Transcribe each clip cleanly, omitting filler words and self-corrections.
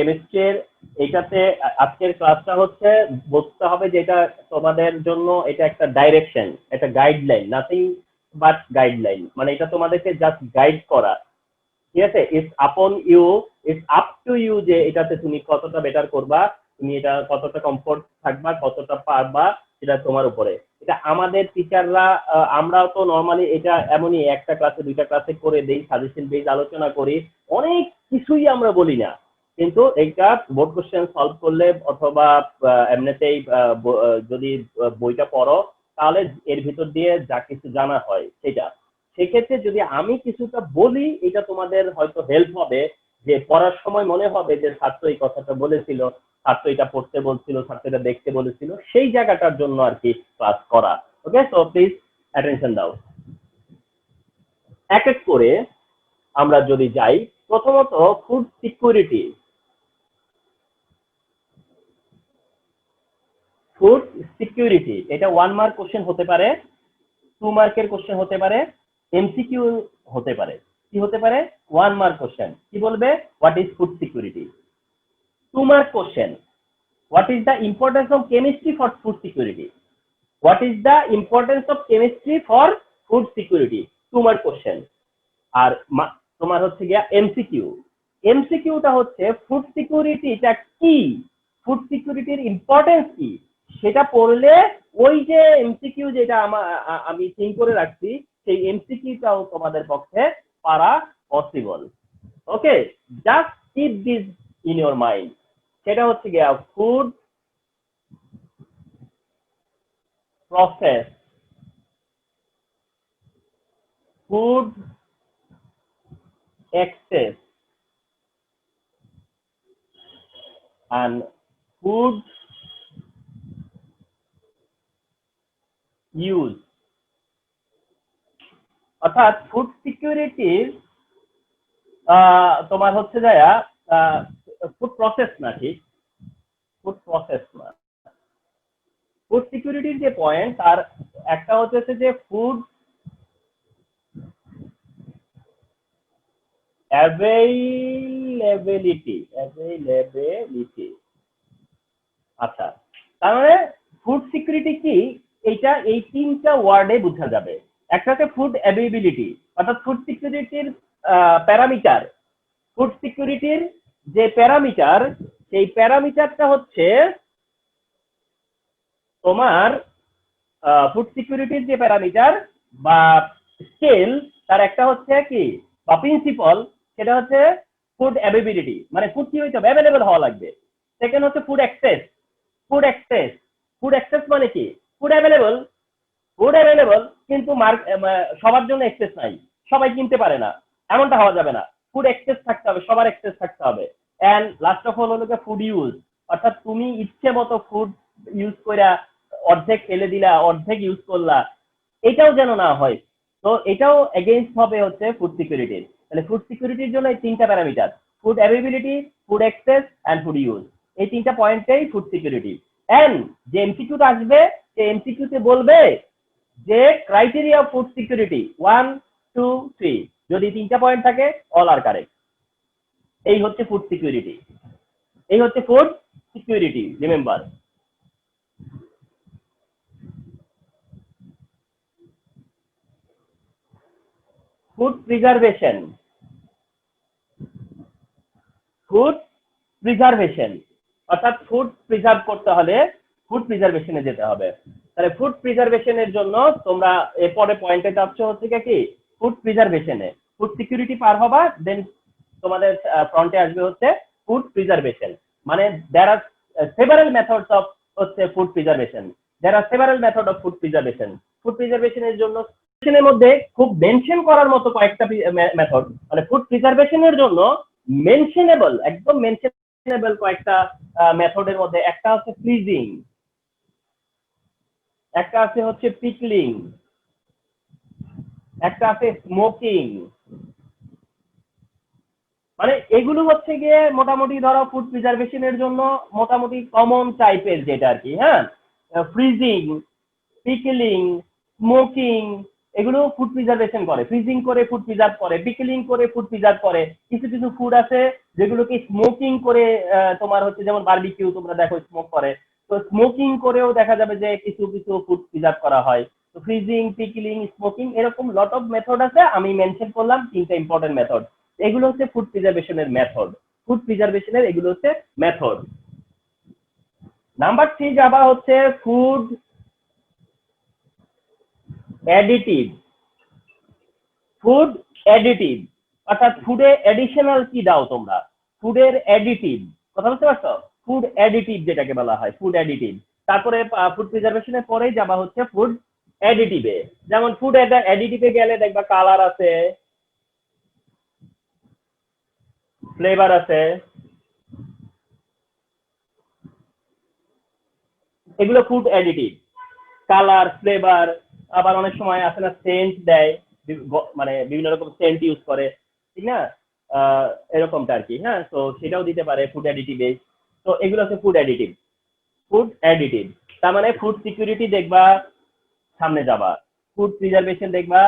কেমিস্ট্রির এটাতে আজকের ক্লাসটা হচ্ছে বুঝতে হবে যে এটা তোমাদের জন্য এটা একটা ডাইরেকশন, একটা গাইডলাইন, নাথিং বাট গাইডলাইন। মানে এটা তোমাদেরকে জাস্ট গাইড করা, ঠিক আছে? It's upon you, it's up to you যে এটাতে তুমি কতটা বেটার করবা, তুমি এটা কতটা কমফোর্ট থাকবা, কতটা পারবা, সেটা তোমার উপরে। এটা আমাদের টিচাররা, আমরাও তো নর্মালি এটা এমনই একটা ক্লাসে দুইটা ক্লাসে করে দেই, সাজেশন বেস আলোচনা করি, অনেক কিছুই আমরা বলি না। কিন্তু এটা বোর্ড কোশ্চেন সলভ করলে অথবা এমনিতেই যদি বইটা পড়ো তাহলে এর ভিতর দিয়ে যা কিছু জানা হয় সেটা, সেক্ষেত্রে যদি আমি কিছুটা বলি এটা তোমাদের হয়তো হেল্প হবে, যে পড়ার সময় মনে হবে যে ছাত্র এই কথাটা বলেছিল, ছাত্র এটা পড়তে বলছিল, ছাত্র এটা দেখতে বলেছিল, সেই জায়গাটার জন্য আর কি ক্লাস করা। ওকে, সো প্লিজ অ্যাটেনশন দাও। এক এক করে আমরা যদি যাই, প্রথমত ফুড সিকিউরিটি। ফুড সিকিউরিটি এটা 1 মার্ক কোশ্চেন হতে পারে, 2 মার্কের কোশ্চেন হতে পারে, এমসিকিউ হতে পারে। কি হতে পারে? 1 মার্ক কোশ্চেন কি বলবে, what is food security. 2 mark question, what is the importance of chemistry for food security. What is the importance of chemistry for food security, 2 mark question. আর তোমার হচ্ছে গিয়া এমসিকিউ। এমসিকিউটা হচ্ছে ফুড সিকিউরিটিটা কি, ফুড সিকিউরিটির importance কি, সেটা পড়লে ওই যে এমসিকিউ যেটা আমি থিঙ্ক করে রাখছি সেই এমসিকিউটাও তোমাদের পক্ষে পারা possible. Okay, just keep this in your mind. সেটা হচ্ছে গিয়া food process, food excess and food use। অর্থাৎ ফুড সিকিউরিটির তোমার হচ্ছে যায়া ফুড প্রসেস না, ঠিক ফুড প্রসেস না, ফুড সিকিউরিটির যে পয়েন্ট তার একটা হচ্ছে যে ফুড অ্যাভেইলেবিলিটি। আচ্ছা, তার মানে ফুড সিকিউরিটি কি, এইটা এই তিনটা ওয়ার্ডে বোঝা যাবে। একটা হচ্ছে ফুড অ্যাভেইলেবিলিটি, অর্থাৎ ফুড সিকিউরিটির প্যারামিটার। ফুড সিকিউরিটির যে প্যারামিটার, সেই প্যারামিটারটা হচ্ছে তোমার ফুড সিকিউরিটির যে প্যারামিটার বা স্কেল, তার একটা হচ্ছে কি বা প্রিন্সিপাল, সেটা হচ্ছে ফুড অ্যাভেইলেবিলিটি, মানে ফুড কি হইতে হবে, অ্যাভেলেবল হওয়া লাগবে। সেকেন্ড হচ্ছে food access. Food access, food access মানে কি, ফুড অ্যাভেলেবল, ফুড অ্যাভেলেবল কিন্তু সবার জন্য অ্যাক্সেস নাই, সবাই কিনতে পারে না, এমনটা হওয়া যাবে না। ফুড অ্যাক্সেস থাকতে হবে, সবার অ্যাক্সেস থাকতে হবে। এন্ড লাস্ট অফ অল হলো ফুড ইউজ, অর্থাৎ তুমি ইচ্ছে মতো ফুড ইউজ কইরা অর্ধেক ফেলে দিলা, অর্ধেক ইউজ করলা, এটাও যেন না হয়। তো এটাও এগেইনস্ট হবে হচ্ছে ফুড সিকিউরিটির। তাহলে ফুড সিকিউরিটির জন্য এই তিনটা parameter, food availability, food access and food use, এই তিনটা পয়েন্টেই ফুড সিকিউরিটি। এন্ড যে এমসিকিউটা আসবে, সেই এমসিকিউতে বলবে যে ক্রাইটেরিয়া অফ ফুড সিকিউরিটি 1 2 3, যদি তিনটা পয়েন্ট থাকে অল আর কারেক্ট। এই হচ্ছে ফুড সিকিউরিটি, এই হচ্ছে food security, remember. Food preservation, food preservation অর্থাৎ ফুড প্রিজার্ভ করতে হলে ফুড প্রিজার্ভেশনে যেতে হবে। তাহলে ফুড প্রিজার্ভেশনের জন্য তোমরা এরপরে পয়েন্টে যাচ্ছ হচ্ছে কি ফুড প্রিজার্ভেশনে। ফুড সিকিউরিটি পার হবা, দেন তোমাদের ফ্রন্টে আসবে হচ্ছে ফুড প্রিজার্ভেশন। মানে there are several methods of হচ্ছে food preservation, there are several method of food preservation. Food প্রিজার্ভেশনের জন্য এর মধ্যে খুব মেনশন করার মতো কয়েকটা মেথড, মানে ফুড প্রিজার্ভেশনের জন্য মেনশনেবল, একদম মেনশনেবল কয়েকটা মেথডের মধ্যে একটা হচ্ছে ফ্রিজিং, একটা আছে হচ্ছে পিকলিং, একটা আছে স্মোকিং। মানে এগুলো হচ্ছে গিয়ে মোটামুটি ধরো ফুড প্রিজার্ভেশনের জন্য মোটামুটি কমন টাইপের যেটা আর কি। হ্যাঁ, ফ্রিজিং, পিকলিং, স্মোকিং, এগুলো ফুড প্রিজার্ভেশন করে, ফ্রিজিং করে ফুড প্রিজার্ভ করে, পিকলিং করে ফুড প্রিজার্ভ করে। কিছু কিছু ফুড আছে যেগুলোকে স্মোকিং করে তোমার হচ্ছে যেমন বারবিকিউ তোমরা দেখো স্মোক করে, তো স্মোকিং করেও দেখা যাবে যে কিছু কিছু ফুড প্রিজার্ভ করা হয়। তো ফ্রিজিং, পিকলিং, স্মোকিং এরকম লট অফ মেথড আছে, আমি মেনশন করলাম 3টা ইম্পর্টেন্ট মেথড। এগুলো হচ্ছে ফুড প্রিজার্ভেশনের মেথড, ফুড প্রিজার্ভেশনের এগুলো হচ্ছে মেথড। নাম্বার 3 যাবা হচ্ছে ফুড অ্যাডিটিভ। ফুড অ্যাডিটিভ অর্থাৎ ফুডে এডিশনাল কি দাও তোমরা, ফুডের অ্যাডিটিভ, কথা বুঝতে পারছো? ফুড অ্যাডিটিভ যেটাকে বলা হয় ফুড অ্যাডিটিভ। তারপরে ফুড প্রিজার্ভেশনের পরেই যাবা হচ্ছে ফুড অ্যাডিটিভে। যেমন ফুড অ্যাডিটিভে গেলে দেখবা কালার আছে, ফ্লেভার আছে, এগুলো ফুড অ্যাডিটিভ। কালার, ফ্লেভার, আবার অনেক সময় আছে না সেন্ট দেয়, মানে বিভিন্ন রকম সেন্ট ইউজ করে, ঠিক না? এরকমটা আর কি। হ্যাঁ, তো সেটাও দিতে পারে ফুড অ্যাডিটিভে। তো এগুলো হচ্ছে ফুড অ্যাডিটিভ। ফুড অ্যাডিটিভ তার মানে ফুড সিকিউরিটি দেখবা, সামনে যাবা, ফুড প্রিজার্ভেশন দেখবা,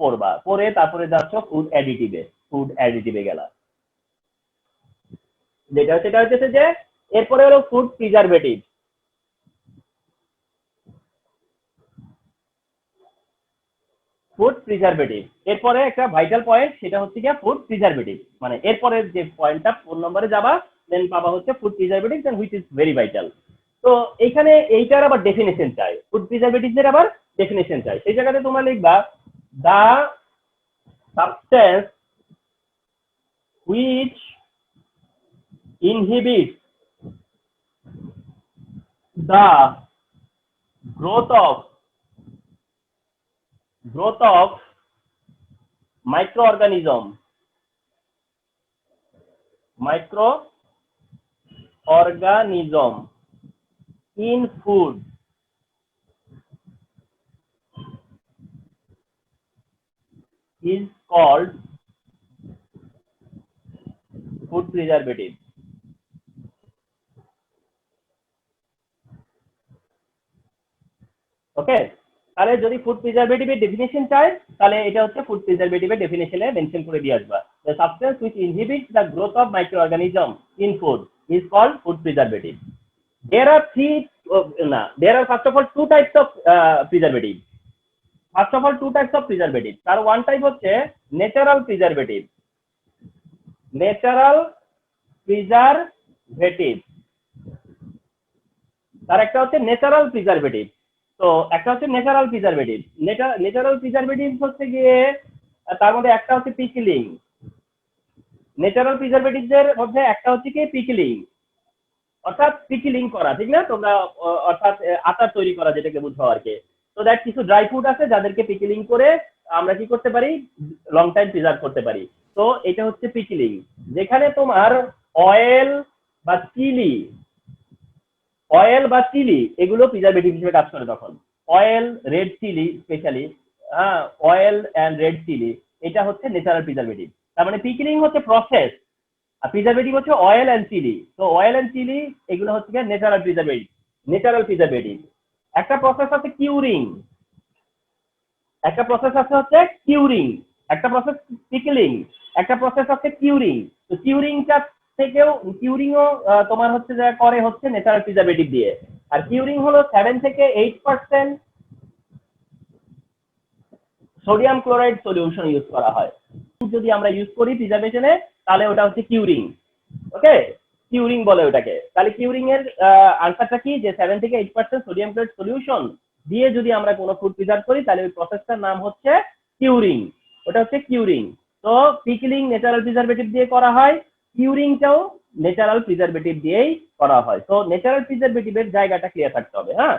পড়বা, পরে তারপরে যাচ্ছ ফুড অ্যাডিটিভে। ফুড অ্যাডিটিভে গেলা, যেটা সেটা হচ্ছে যে এরপরে হলো ফুড প্রিজারভেটিভ। ফুড প্রিজারভেটিভ এরপরে একটা ভাইটাল পয়েন্ট, সেটা হচ্ছে কি ফুড প্রিজারভেটিভ, মানে এরপরে যে পয়েন্টটা 4 নম্বরে যাবা, দেন পাবা হচ্ছে food preservative, then which is very vital. তো এইখানে এইটার আবার ডেফিনেশন চাই, ফুড প্রিজারভেটিভের আবার ডেফিনেশন চাই। সেই জায়গাতে তোমরা লিখবা the substance which inhibits the growth of microorganism in food is called food preservative. ওকে, তাহলে যদি ফুড প্রিজারভেটিভের ডেফিনেশন চাই, তাহলে এটা হচ্ছে ফুড প্রিজারভেটিভের ডেফিনেশনে মেনশন করে দিয়ে আসবা, the substance which inhibits the growth of microorganism in food is called food preservative. There are there are first of all two types of preservative. First of all two types of preservative. তার one type হচ্ছে natural preservative. natural preservative তার একটা হচ্ছে natural preservative. তো একটা হচ্ছে natural preservative, natural preservative হচ্ছে গিয়ে তার মধ্যে একটা হচ্ছে পিকলিং। ন্যাচারাল প্রিজারভেটিভের মধ্যে একটা হচ্ছে কি পিকলিং, অর্থাৎ পিকলিং করা, ঠিক না? তোমরা অর্থাৎ আচার তৈরি করা, যেটাকে বুঝো আর কি। তো দেখ কিছু ড্রাই ফ্রুট আছে যাদেরকে পিকলিং করে আমরা কি করতে পারি, লং টাইম প্রিজার্ভ করতে পারি। তো এটা হচ্ছে পিকলিং, যেখানে তোমার অয়েল বা চিলি এগুলো প্রিজারভেটিভ হিসেবে কাজ করে। তখন অয়েল, রেড চিলি স্পেশালি, হ্যাঁ, অয়েল এন্ড রেড চিলি, এটা হচ্ছে ন্যাচারাল প্রিজারভেটিভ। তার মানে পিকলিং হচ্ছে প্রসেস, আর প্রিজারভেটিভ হচ্ছে অয়েল এন্ড চিলি। তো অয়েল এন্ড চিলি এগুলো হচ্ছে কি ন্যাচারাল প্রিজারভেটিভ। একটা প্রসেস আছে কিউরিং, একটা প্রসেস আছে হচ্ছে কিউরিং, একটা প্রসেস পিকলিং, একটা প্রসেস আছে কিউরিং। তো কিউরিংটা থেকেও কিউরিংও তোমার হচ্ছে যা করে হচ্ছে ন্যাচারাল প্রিজারভেটিভ দিয়ে। আর কিউরিং হলো 7 থেকে 8% সোডিয়াম ক্লোরাইড সলিউশন ইউজ করা হয়। যদি আমরা ইউজ করি প্রিজারভেশনে, তাহলে ওটা হচ্ছে কিউরিং। ওকে, কিউরিং বলে ওটাকে। তাহলে কিউরিং এর আনসারটা কি, যে 7 থেকে 8% সোডিয়াম ক্লোরাইড সলিউশন দিয়ে যদি আমরা কোনো ফুড প্রিজার্ভ করি, তাহলে ওই প্রসেসটার নাম হচ্ছে কিউরিং। ওটা হচ্ছে কিউরিং। তো পিকলিং ন্যাচারাল প্রিজারভেটিভ দিয়ে করা হয়, কিউরিংটাও ন্যাচারাল প্রিজারভেটিভ দিয়েই করা হয়। তো ন্যাচারাল প্রিজারভেটিভের জায়গাটা ক্লিয়ার থাকতে হবে। হ্যাঁ,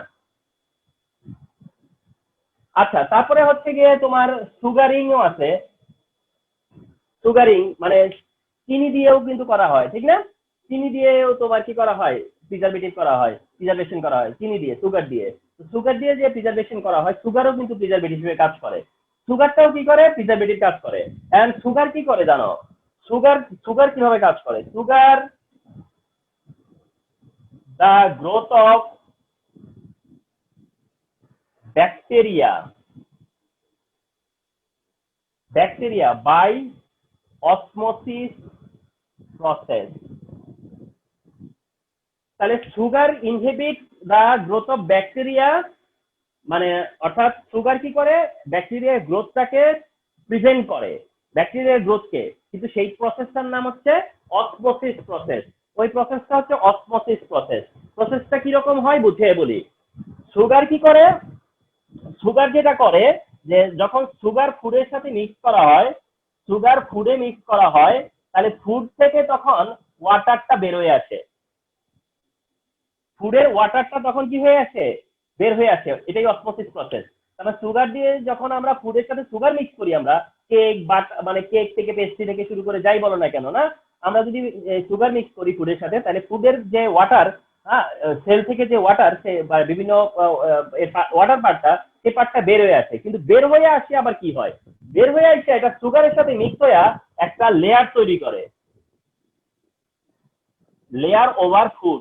আচ্ছা, তারপরে হচ্ছে গিয়ে তোমার সুগারিংও আছে। সুগারিং মানে চিনি দিয়েও কিন্তু করা হয়, ঠিক না? চিনি দিয়েও তোমার কি করা হয়, প্রিজারভেটিভ করা হয়, প্রিজারভেশন করা হয় চিনি দিয়ে, সুগার দিয়ে। সুগার দিয়ে যে প্রিজারভেশন করা হয়, সুগারও কিন্তু প্রিজারভেটিভ হিসেবে কাজ করে। সুগারটাও কি করে, প্রিজারভেটিভ কাজ করে। এন্ড সুগার কি করে জানো? সুগার সুগার কিভাবে কাজ করে? Sugar the growth of bacteria bacteria by osmosis process. তাহলে sugar inhibit the growth of bacteria, মানে অর্থাৎ সুগার কি করে, ব্যাকটেরিয়ার গ্রোথটাকে প্রিভেন্ট করে, ব্যাকটেরিয়ার গ্রোথকে, কিন্তু সেই প্রসেসটার নাম হচ্ছে অসমোসিস প্রসেস। ওই প্রসেসটা হচ্ছে অসমোসিস প্রসেস। প্রসেসটা কিরকম হয় বুঝিয়ে বলি। সুগার কি করে, সুগার যেটা করে যে যখন সুগার ফুডের সাথে মিক্স করা হয়, সুগার ফুডে মিক্স করা হয়, তাহলে ফুড থেকে তখন ওয়াটারটা বের হয়ে আসে, ফুডের ওয়াটারটা তখন কি হয়ে আসে, বের হয়ে আসে, এটাই অসমোসিস প্রসেস। তাহলে সুগার দিয়ে যখন আমরা ফুডের সাথে সুগার মিক্স করি, আমরা কেক মানে কেক থেকে পেস্ট্রি থেকে শুরু করে যাই বলো না কেন, না আমরা যদি সুগার মিক্স করি ফুডের সাথে, তাহলে ফুডের যে ওয়াটার, সেল থেকে যে ওয়াটার, সে বিভিন্ন ওয়াটার পার্টটা, সেই পার্টটা বের হয়ে আসে। কিন্তু বের হয়ে আসে আবার কি হয়, বের হয়ে আসে এটা সুগারের সাথে মিক্স হয়ে একটা লেয়ার তৈরি করে, লেয়ার ওভার ফুড।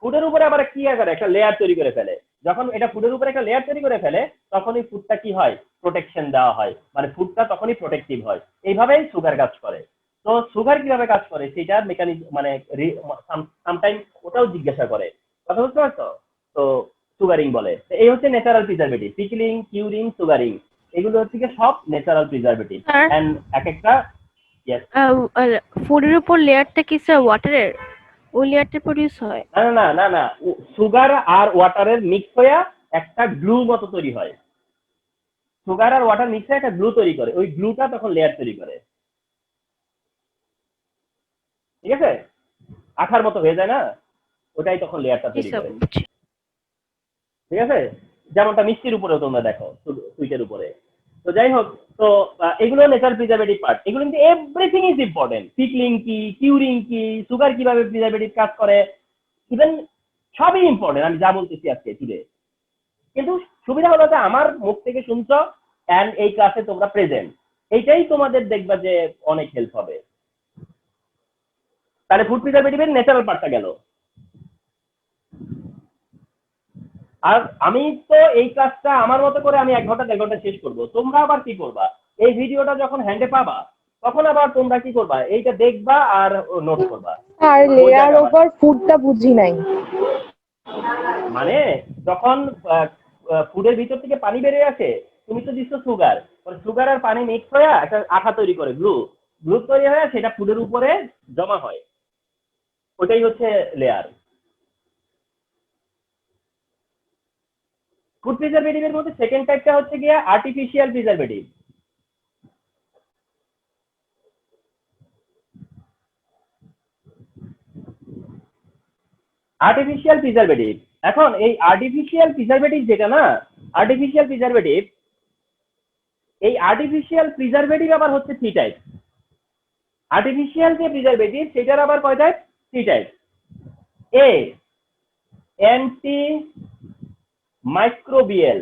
ফুডের উপরে আবার কি করে, একটা লেয়ার তৈরি করে ফেলে। যখন এটা ফুডের উপরে একটা লেয়ার তৈরি করে ফেলে, তখনই ফুডটা কি হয়, প্রোটেকশন দেওয়া হয়, মানে ফুডটা তখনই প্রোটেক্টিভ হয়। এইভাবেই সুগার কাজ করে। তো সুগার কিভাবে কাজ করে সেটার মেকানিজম, মানে সামটাইম ওটাও জিজ্ঞাসা করে, কথা বুঝতে পারছো? তো সুগারিং বলে। এই হচ্ছে ন্যাচারাল প্রিজারভেটিভ, পিকলিং, কিউরিং, সুগারিং, এগুলো হচ্ছে সব ন্যাচারাল প্রিজারভেটিভ। এন্ড এক একটা ফুডের উপর লেয়ারটা কি স্যার ওয়াটারের, ওই লেয়ারটা প্রডিউস হয়? না না না না, সুগার আর ওয়াটারের মিক্স হয়ে একটা গ্লু মতো তৈরি হয়, সুগার আর ওয়াটার মিক্স হয়ে একটা গ্লু তৈরি করে, ওই গ্লুটা তখন লেয়ার তৈরি করে, ঠিক আছে? আঠার মতো হয়ে যায় না, ওটাই তখন লেয়ারটা জি তৈরি স্যার, করে, বুঝছি। ঠিক আছে? যেমনটা মিষ্টির উপরেও তোমরা দেখো, সুইটের উপরে। তো যাই হোক, তো এগুলো ন্যাচারাল প্রিজারভেটিভ পার্ট, এগুলো কিন্তু এভরিথিং ইজ ইম্পর্টেন্ট। পিকলিং কি, কিউরিং কি, সুগার কিভাবে প্রিজারভেটিভ কাজ করে, ইভেন সবই ইম্পর্টেন্ট আমি যা বলতেছি আজকে টুডে। কিন্তু সুবিধা হলো যে আমার মুখ থেকে শুনছো এন্ড এই ক্লাসে তোমরা প্রেজেন্ট, এইটাই তোমাদের দেখবা যে অনেক হেল্প হবে। তাহলে ফুড প্রিজারভেটিভের ন্যাচারাল পার্টটা গেল। আর আমি তো এই ক্লাসটা আমার মতো করে আমি 1 ঘন্টা 1.5 ঘন্টা শেষ করব, তোমরা আবার কি করবা, এই ভিডিওটা যখন হ্যান্ডে পাবা তখন আবার তোমরা কি করবা, এইটা দেখবা আর নোট করবা। আর লেয়ার ওভার ফুডটা বুঝি নাই। মানে যখন ফুডের ভিতর থেকে পানি বেরিয়ে আসে, তুমি তো দিচ্ছ সুগার, সুগার আর পানি মিক্স হয়ে একটা আঠা তৈরি করে, গ্লু, গ্লু তৈরি হয়ে সেটা ফুডের উপরে জমা হয়, ওটাই হচ্ছে লেয়ার। ফুড প্রিজারভেটিভের মধ্যে সেকেন্ড টাইপটা হচ্ছে গিয়ে আর্টিফিশিয়াল প্রিজারভেটিভ। আর্টিফিশিয়াল প্রিজারভেটিভ, এখন এই আর্টিফিশিয়াল প্রিজারভেটিভ যেটা না, আর্টিফিশিয়াল প্রিজারভেটিভ, এই আর্টিফিশিয়াল প্রিজারভেটিভ আবার হচ্ছে 3 টাইপ। আর্টিফিশিয়াল যে প্রিজারভেটিভ সেটার আবার কয় টাইপ, 3 টাইপ। এ অ্যান্টি মাইক্রোবিয়াল,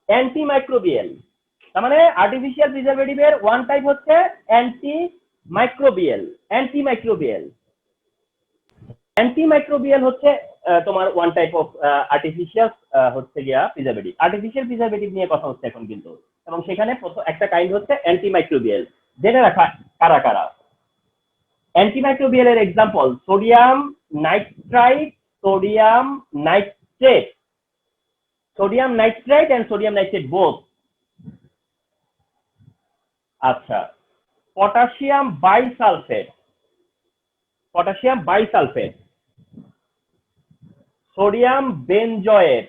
অ্যান্টি মাইক্রোবিয়াল, তার মানে আর্টিফিশিয়াল প্রিজারভেটিভের ওয়ান টাইপ হচ্ছে anti microbial. Anti microbial, antimicrobial হচ্ছে তোমার ওয়ান টাইপ অফ আর্টিফিশিয়াল হচ্ছে গিয়া প্রিজারভেটিভ। আর্টিফিশিয়াল প্রিজারভেটিভ নিয়ে কথা হচ্ছে এখন কিন্তু, এবং সেখানে একটা কাইন্ড হচ্ছে অ্যান্টিমাইক্রোবিয়াল। জেনে রাখা কারা কারা অ্যান্টিমাইক্রোবিয়ালের example, sodium nitrite, sodium nitrate, sodium nitrite and sodium nitrate both. আচ্ছা, potassium bisulphate, potassium bisulphate, sodium benzoate,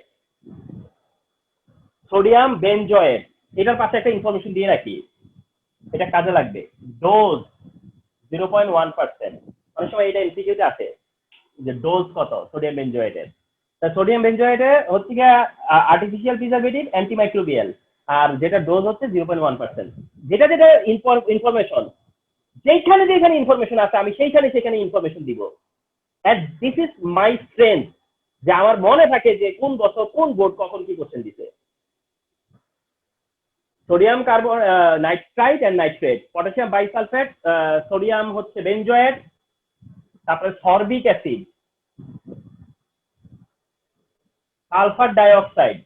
sodium benzoate. এটার পাশে একটা ইনফরমেশন দিয়ে রাখি, এটা কাজে লাগবে। ডোজ 0.1%, অনেক সময় এটা এমসিকিউতে আসে যে ডোজ কত সোডিয়াম বেনজয়েটের। তা সোডিয়াম বেনজয়েটে হচ্ছে গিয়ে আর্টিফিশিয়াল প্রিজারভেটিভ, অ্যান্টিমাইক্রোবিয়াল, আর যেটা ডোজ হচ্ছে 0.1%। যেটা যেটা ইনফরমেশন, যেখানে যেখানে ইনফরমেশন আছে আমি সেইখানে সেখানে ইনফরমেশন দিব। And this is my strength, যে আমার মনে থাকে যে কোন বছর কোন বোর্ড কখন কি কোশ্চেন দিছে। Sodium carbon nitrite and nitrate, potassium bisulphate, sodium হচ্ছে বেনজয়েট, তারপরে sorbic acid, sulphur dioxide,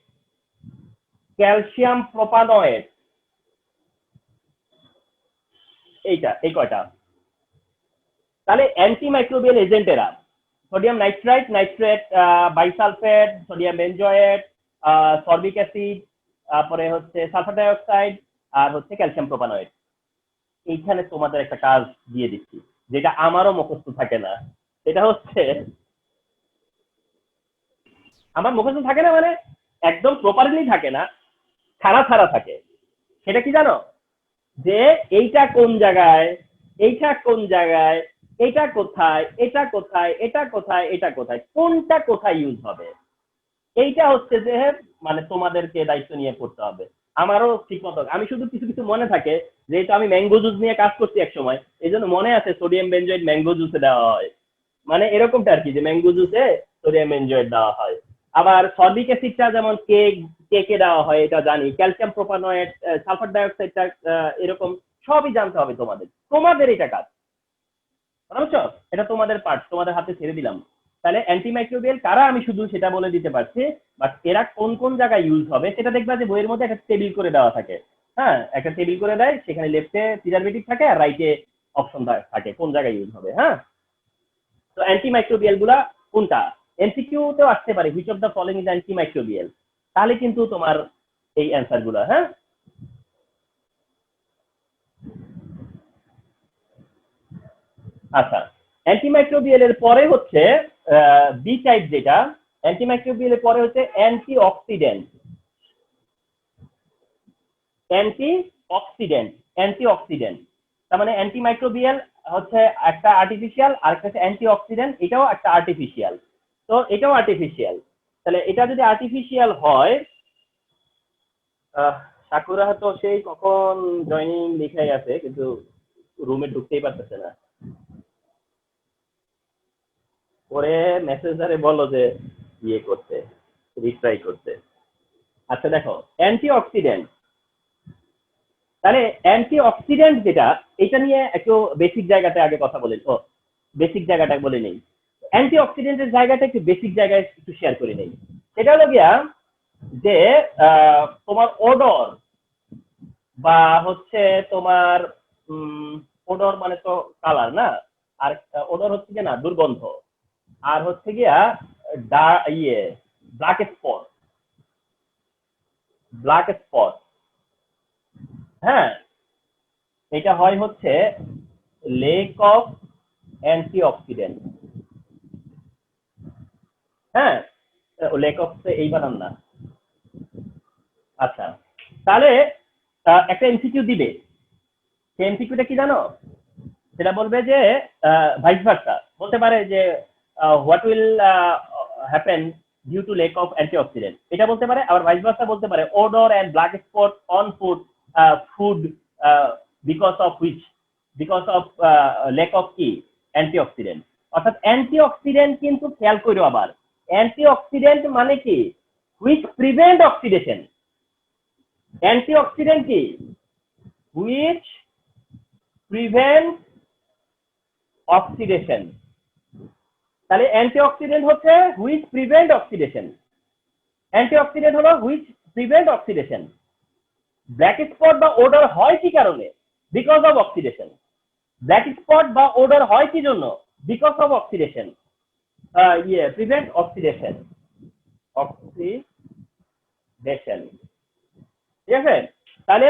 calcium propanoate, এই কয়টা। তাহলে অ্যান্টিমাইক্রোবিয়াল এজেন্টেরা sodium nitrite, nitrate, bisulphate, sodium benzoate, sorbic acid, তারপরে হচ্ছে সালফার ডাইঅক্সাইড, আর হচ্ছে ক্যালসিয়াম প্রোপানয়েড। এইখানে তোমাদের একটা কাজ দিয়ে দিচ্ছি, যেটা আমারও মুখস্থ থাকে না। এটা হচ্ছে, আমার মুখস্থ থাকে না মানে একদম প্রপারলি থাকে না, ছাড়া ছাড়া থাকে। সেটা কি জানো? যে এইটা কোন জায়গায়, এইটা কোন জায়গায়, এটা কোথায়, এটা কোথায়, এটা কোথায়, এটা কোথায়, কোনটা কোথায় ইউজ হবে, এইটা হচ্ছে যে মানে তোমাদেরকে দায়িত্ব নিয়ে করতে হবে। আমারও ঠিক মতো, আমি শুধু কিছু কিছু মনে থাকে, যেহেতু আমি ম্যাঙ্গো জুস নিয়ে কাজ করছি এক সময়, এই জন্য মনে আছে সোডিয়াম বেনজয়েড ম্যাঙ্গো জুসে দেওয়া হয়, মানে এরকমটা আর কি, যে ম্যাঙ্গো জুসে সোডিয়াম বেনজয়েড দেওয়া হয়। আবার সরবিক অ্যাসিডটা যেমন কেকে দেওয়া হয় এটা জানি, ক্যালসিয়াম প্রোপানয়েড, সালফার ডাইঅক্সাইডটা এরকম সবই জানতে হবে তোমাদের। তোমাদের এটা কাজ, বুঝছো? এটা তোমাদের পার্ট, তোমাদের হাতে ছেড়ে দিলাম। তাহলে অ্যান্টিমাইক্রোবিয়াল কারা আমি শুধু সেটা বলে দিতে পারছি, বাট এরা কোন কোন জায়গায় ইউজ হবে সেটা দেখবা যে বইয়ের মধ্যে একটা টেবিল করে দেওয়া থাকে। হ্যাঁ, একটা টেবিল করে দেয়, সেখানে লেফটে প্রিজারভেটিভ থাকে আর রাইটে অপশন থাকে কোন জায়গায় ইউজ হবে। হ্যাঁ, তো অ্যান্টিমাইক্রোবিয়াল গুলা কোনটা, এমসিকিউ তেও আসতে পারে, which of the following is antimicrobial, তাহলে কিন্তু তোমার এই অ্যান্সার গুলা। হ্যাঁ, আচ্ছা, অ্যান্টিমাইক্রোবিয়াল এর পরে হচ্ছে বি টাইপ, যেটা অ্যান্টিমাইক্রোবিয়াল এর পরে হচ্ছে অ্যান্টিঅক্সিডেন্ট। অ্যান্টিঅক্সিডেন্ট তার মানে অ্যান্টিমাইক্রোবিয়াল হচ্ছে একটা আর্টিফিশিয়াল, আর একটা হচ্ছে অ্যান্টিঅক্সিডেন্ট, এটাও একটা আর্টিফিশিয়াল। তো এটাও আর্টিফিশিয়াল, তাহলে এটা যদি আর্টিফিশিয়াল হয়, সাকুরা তো সেই কখন জয়নিং লিখাই আছে, কিন্তু রুমে ঢুকতেই পারতেছে না। পরে মেসেঞ্জারে বলো যে ইয়ে করতে, রিট্রাই করতে। আচ্ছা দেখো, অ্যান্টিঅক্সিডেন্ট, তাহলে অ্যান্টিঅক্সিডেন্ট যেটা, এটা নিয়ে একটু বেসিক জায়গাতে আগে কথা বলে, বেসিক জায়গাটা বলে নেই। অ্যান্টিঅক্সিডেন্টের জায়গাটা একটু বেসিক জায়গায় একটু শেয়ার করে নেই। সেটা হলো গিয়া যে তোমার ওডর বা হচ্ছে তোমার ওডর মানে তো কালার না, আর ওডর হচ্ছে কি না দুর্গন্ধ, আর হচ্ছে গিয়া ইয়ে ব্ল্যাক স্পট, হ্যাঁ, এটা হয় হচ্ছে লেক অফ অ্যান্টিঅক্সিডেন্ট। হ্যাঁ, লেক অফ এই বানান না। আচ্ছা, তাহলে একটা এমসিকিউ দিবে, সেই এমসিকিউটা কি জানো? সেটা বলবে যে ভাইস ভার্সা, বলতে পারে যে what will happen due to lack of antioxidant, এটা বলতে পারে। আবার ভাইস ভার্সা বলতে পারে odour and black spot on food because of which, because of lack of কি অ্যান্টিঅক্সিডেন্ট। অর্থাৎ অ্যান্টিঅক্সিডেন্ট কিন্তু খেয়াল করো, আবার অ্যান্টিঅক্সিডেন্ট মানে কি, হুইচ প্রিভেন্ট অক্সিডেশন। অ্যান্টিঅক্সিডেন্ট কি, হুইচ প্রিভেন্ট অক্সিডেশন। তাহলে অ্যান্টিঅক্সিডেন্ট হচ্ছে হুইচ প্রিভেন্ট অক্সিডেশন, অ্যান্টিঅক্সিডেন্ট হলো which prevent oxidation. Black spot বা ওডর হয় কি কারণে, because of oxidation. Black spot বা ওডর হয় কি জন্য, because of oxidation, prevent oxidation, ঠিক আছে? তাহলে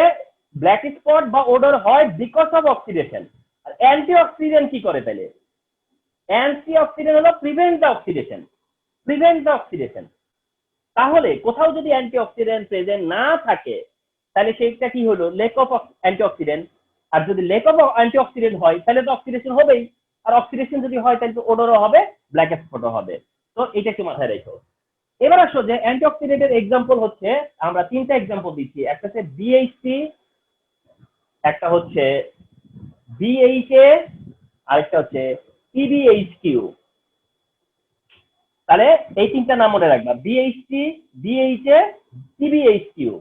ব্ল্যাক স্পট বা ওডর হয় বিকজ অফ অক্সিডেশন। আর অ্যান্টিঅক্সিডেন্ট কি করে? তাহলে অ্যান্টিঅক্সিডেন্ট হলো প্রিভেন্ট দ্য অক্সিডেশন, তাহলে কোথাও যদি অ্যান্টিঅক্সিডেন্ট প্রেজেন্ট না থাকে, তাহলে সেটা কি হলো, লেক অফ অ্যান্টিঅক্সিডেন্ট। আর যদি লেক অফ অ্যান্টিঅক্সিডেন্ট হয়, তাহলে তো অক্সিডেশন হবেই, আর অক্সিডেশন যদি হয় তাহলে তো ওডরও হবে, ব্ল্যাক স্পটও হবে। তো এটা একটু মাথায় রেখো। এবার আসো যে অ্যান্টিঅক্সিডেন্টের এক্সাম্পল হচ্ছে, আমরা তিনটা এক্সাম্পল দিচ্ছি, একটা হচ্ছে বিএইচসি, একটা হচ্ছে বিএইচএ, আরেকটা হচ্ছে টিবিএইচকিউ। তাহলে এই তিনটা নাম মনে রাখবা, বিএইচসি, বিএইচএ, টিবিএইচকিউ।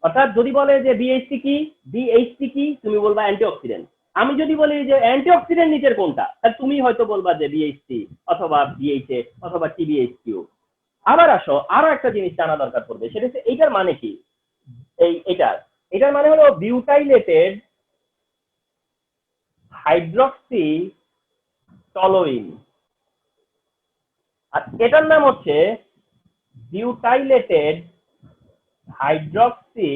অর্থাৎ যদি বলে যে বিএইচসি কি, বিএইচসি কি, তুমি বলবা অ্যান্টিঅক্সিডেন্ট। আমি যদি বলি যে অ্যান্টিঅক্সিডেন্ট নিচের কোনটা, তাহলে তুমি হয়তো বলবা যে বিএইচসি অথবা বিএইচএ অথবা টিবিএইচকিউ। আবার আসো, আরো একটা জিনিস জানা দরকার পড়বে, সেটা হচ্ছে এইটার মানে কি। এটার মানে হলো বিউটাইলেটেড হাইড্রক্সি টলোইন, আর এটার নাম হচ্ছে বিউটাইলেটেড হাইড্রক্সি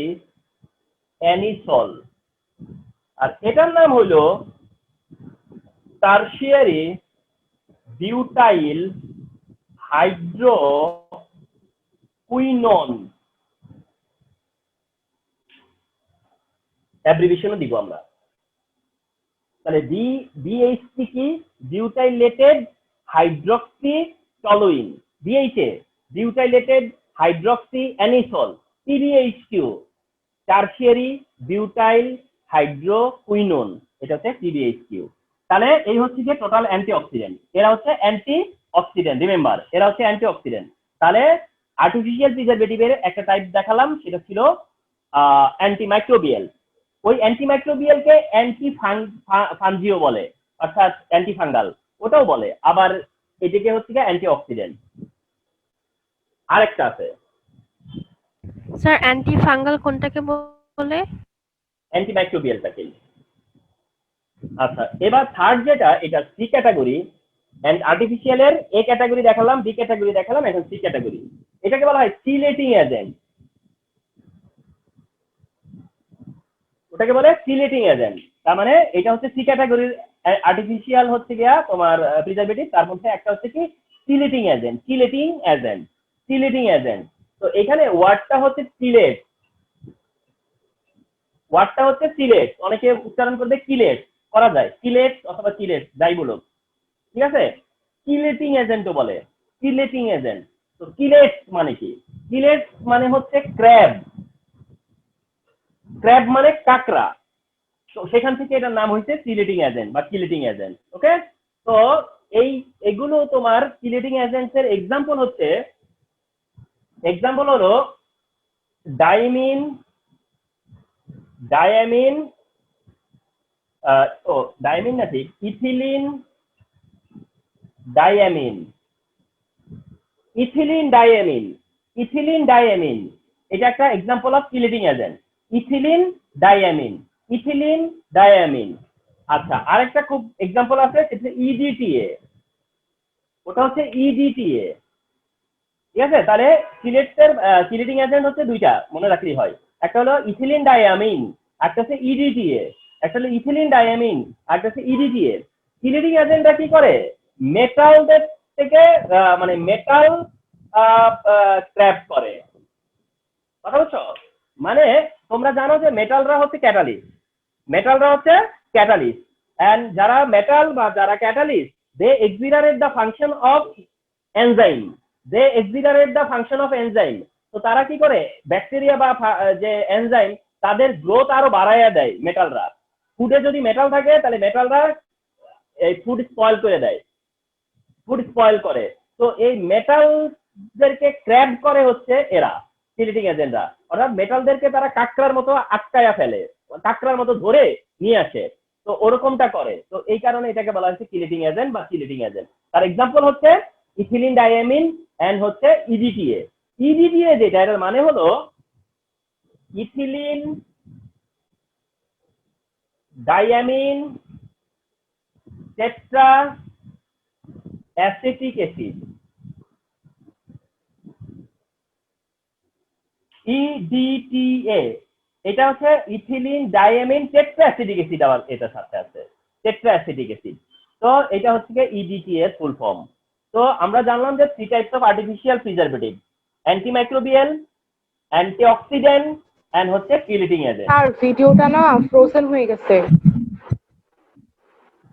অ্যানিসল, আর এটার নাম হলো টারশিয়ারি বিউটাইল হাইড্রোকুইনোন, অ্যাব্রিভিশনও দিব আমরা। তাহলে বিএইচটি কি? Butylated hydroxy toluene, BHA butylated hydroxy anisole, TBHQ tertiary butyl hydroquinone, এটা হচ্ছে টিবিএইচকিউ। তাহলে এই হচ্ছে যে টোটাল অ্যান্টিঅক্সিডেন্ট, এরা হচ্ছে অ্যান্টিঅক্সিডেন্ট, রিমেম্বার এরা হচ্ছে অ্যান্টিঅক্সিডেন্ট। তাহলে আর্টিফিশিয়াল প্রিজারভেটিভের একটা টাইপ দেখালাম, সেটা ছিল অ্যান্টিমাইক্রোবিয়াল। ওই অ্যান্টিমাইক্রোবিয়ালকে অ্যান্টি ফাঙ্গিও বলে, অর্থাৎ অ্যান্টি ফাঙ্গাল ওটাও বলে, আবার এটাকে হচ্ছে অ্যান্টিঅক্সিডেন্ট। আরেকটা আছে স্যার, অ্যান্টি ফাঙ্গাল কোনটাকে বলে? অ্যান্টিমাইক্রোবিয়ালটাকে। আচ্ছা, এবার থার্ড যেটা, এটা সি ক্যাটাগরি, এন্ড আর্টিফিশিয়ালের এ ক্যাটাগরি দেখালাম, বি ক্যাটাগরি দেখালাম, এখন সি ক্যাটাগরি। এটাকে বলা হয় সিলেটিং এজেন্ট, ওটাকে বলে সিলেটিং এজেন্ট। তার মানে এটা হচ্ছে সি ক্যাটাগরির আর্টিফিশিয়াল হচ্ছে গিয়া তোমার প্রিজারভেটিভ, তার মধ্যে একটা হচ্ছে কি সিলেটিং এজেন্ট, সিলেটিং এজেন্ট, সিলেটিং এজেন্ট। তো এখানে ওয়ার্ডটা হচ্ছে সিলেট, ওয়ার্ডটা হচ্ছে সিলেট, অনেকে উচ্চারণ করবে কিলেট করা যায়, সিলেট অথবা সিলেট যাই বলুক, ঠিক আছে। কিলেটিং এজেন্টও বলে, কিলেটিং এজেন্ট। তো কিলেট মানে কি? কিলেট মানে হচ্ছে ক্র্যাব, ক্র্যাব মানে কাঁকড়া, তো সেখান থেকে এটার নাম হয়েছে সিলেটিং এজেন্ট বা কিলেটিং এজেন্ট। ওকে, তো এগুলো তোমার কিলেটিং এজেন্টস এর এক্সাম্পল হচ্ছে, এক্সাম্পল হলো ডাইমিন, ডায়ামিন, ডায়ামিন না ঠিক, ethylene diamine, ethylene diamine, ethylene diamine, এটা একটা example of chelating agent, ethylene diamine, ethylene diamine. আচ্ছা, আরেকটা খুব এক্সাম্পল আছে, সেটা ইডিটিএ, ওটা হচ্ছে ইডিটিএ, ঠিক আছে। তাহলে সিলেটের সিলেটিং এজেন্ট হচ্ছে দুইটা, মনে রাখলেই হয়, একটা হলো ইথিলিন ডায়ামিন, একটা হচ্ছে ইডিটিএ, একটা হলো ইথিলিন ডায়ামিন, একটা হচ্ছে ইডিটিএ। সিলেটিং এজেন্টটা কি করে? মেটালদের থেকে মানে মেটাল স্ক্র্যাপ করে, কথা বুঝছো? মানে তোমরা জানো যে মেটালরা হচ্ছে ক্যাটালিস্ট, মেটালরা হচ্ছে ক্যাটালিস্ট, এন্ড যারা মেটাল বা যারা catalyst, they accelerate the function of enzyme, they accelerate the function of enzyme. তো তারা কি করে? ব্যাকটেরিয়া বা যে এনজাইম, তাদের গ্রোথ আরো বাড়াইয়া দেয় মেটালরা। ফুডে যদি মেটাল থাকে তাহলে মেটালরা এই ফুড স্পয়েল করে দেয়, ফুড স্পয়েল করে। তো এই মেটালদেরকে ক্র্যাব করে হচ্ছে এরা সিলেটিং এজেন্টরা, অর্থাৎ মেটালদেরকে তারা কাঁকড়ার মতো আটকায়া ফেলে, কাঁকড়ার মতো ধরে নিয়ে আসে, তো ওরকমটা করে। তো এই কারণে এটাকে বলা হচ্ছে কিলেটিং এজেন্ট বা সিলেটিং এজেন্ট। তার এক্সাম্পল হচ্ছে ইথিলিন ডায়ামিন এন্ড হচ্ছে ইডিটিএ। ইডিটিএ যেটা, এটার মানে হলো ethylene diamine tetra acetic acid, EDTA, এটা হচ্ছে ethylene diamine tetra acetic acid, আবার এটার সাথে আছে টেট্রা অ্যাসিটিক অ্যাসিড। তো এটা হচ্ছে ইডিটিএ এর ফুল ফর্ম। তো আমরা জানলাম যে three types of artificial preservative, antimicrobial, antioxidant and হচ্ছে কিলেটিং এজেন্ট। আর ভিডিওটা না ফ্রোজেন হয়ে গেছে।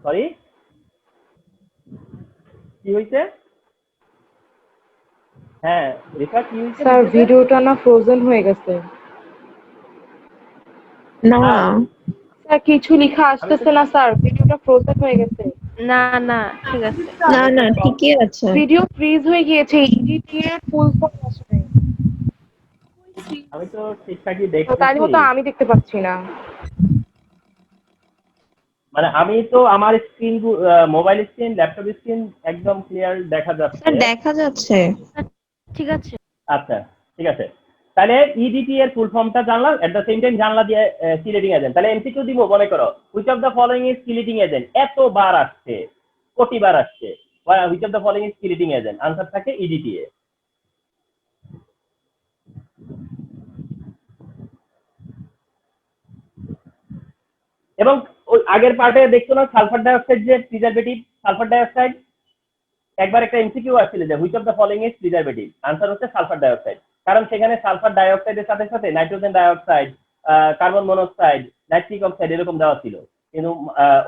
সরি, কি হয়েছে? হ্যাঁ রেখা, কি হয়েছে? স্যার ভিডিওটা না ফ্রোজেন হয়ে গেছে। না স্যার কিছু লেখা আসতেছে না স্যার, ভিডিওটা ফ্রোজেন হয়ে গেছে। না না, ঠিক আছে। না না ঠিকই আছে। ভিডিও ফ্রিজ হয়ে গিয়েছে, ইডিটিএর ফুল ফর্ম আসবে। আমি তো ঠিকঠাকই তার দেখতেছি, মতো আমি দেখতে পাচ্ছি না। মানে আমি তো আমার screen, mobile screen, laptop screen একদম ক্লিয়ার দেখা যাচ্ছে। স্যার দেখা যাচ্ছে। ঠিক আছে। আচ্ছা ঠিক আছে, তাহলে ইডিটি এর ফুল ফর্মটা জানলাম, এট দ্য সেম টাইম জানলা দিয়ে চিলেটিং এজেন্ট। তাহলে এমসিকিউ দিব, মনে করো which of the following is chelating agent, এতবার আসছে, কোটিবার আসছে, which of the following is chelating agent, answer থাকে ইডিটি এ। এবং ওই আগের পার্টে দেখছো না সালফার ডাইঅক্সাইড যে প্রিজারভেটিভ, সালফার ডাইঅক্সাইড একবার একটা এমসিকিউ আসছিল যে which of the following is preservative, answer হচ্ছে সালফার ডাইঅক্সাইড। কারণ সেখানে সালফার ডাইঅক্সাইডের সাথে সাথে nitrogen dioxide, carbon monoxide, nitric oxide এরকম দেওয়া ছিল, কিন্তু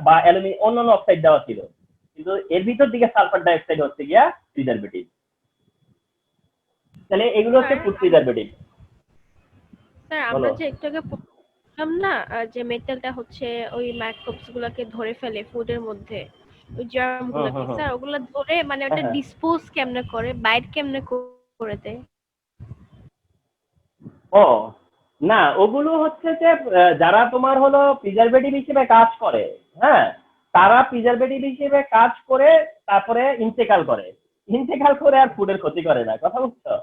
বা অ্যালুমিনিয়াম অন্যান্য অক্সাইড দেওয়া ছিল, কিন্তু এর ভিতর দিকে সালফার ডাইঅক্সাইড হচ্ছে গিয়া প্রিজারভেটিভ। তাহলে এগুলো হচ্ছে ফুড প্রিজারভেটিভ। স্যার আমরা যে একটু আগে বললাম না যে মেটালটা হচ্ছে ওই মাইক্রোবস গুলাকে ধরে ফেলে ফুডের মধ্যে, ওই জার্ম গুলাকে, স্যার ওগুলা ধরে মানে ওটা ডিসপোজ কেমনে করে, বাইট কেমনে করে দেয়? ও না, ওগুলো হচ্ছে যে যারা তোমার হলো প্রিজারভেটিভ হিসেবে কাজ করে, হ্যাঁ, তারা প্রিজারভেটিভ হিসেবে কাজ করে তারপরে ইন্টেকাল করে, ইন্টেকাল করে আর ফুডের ক্ষতি করে না, কথা বুঝছো?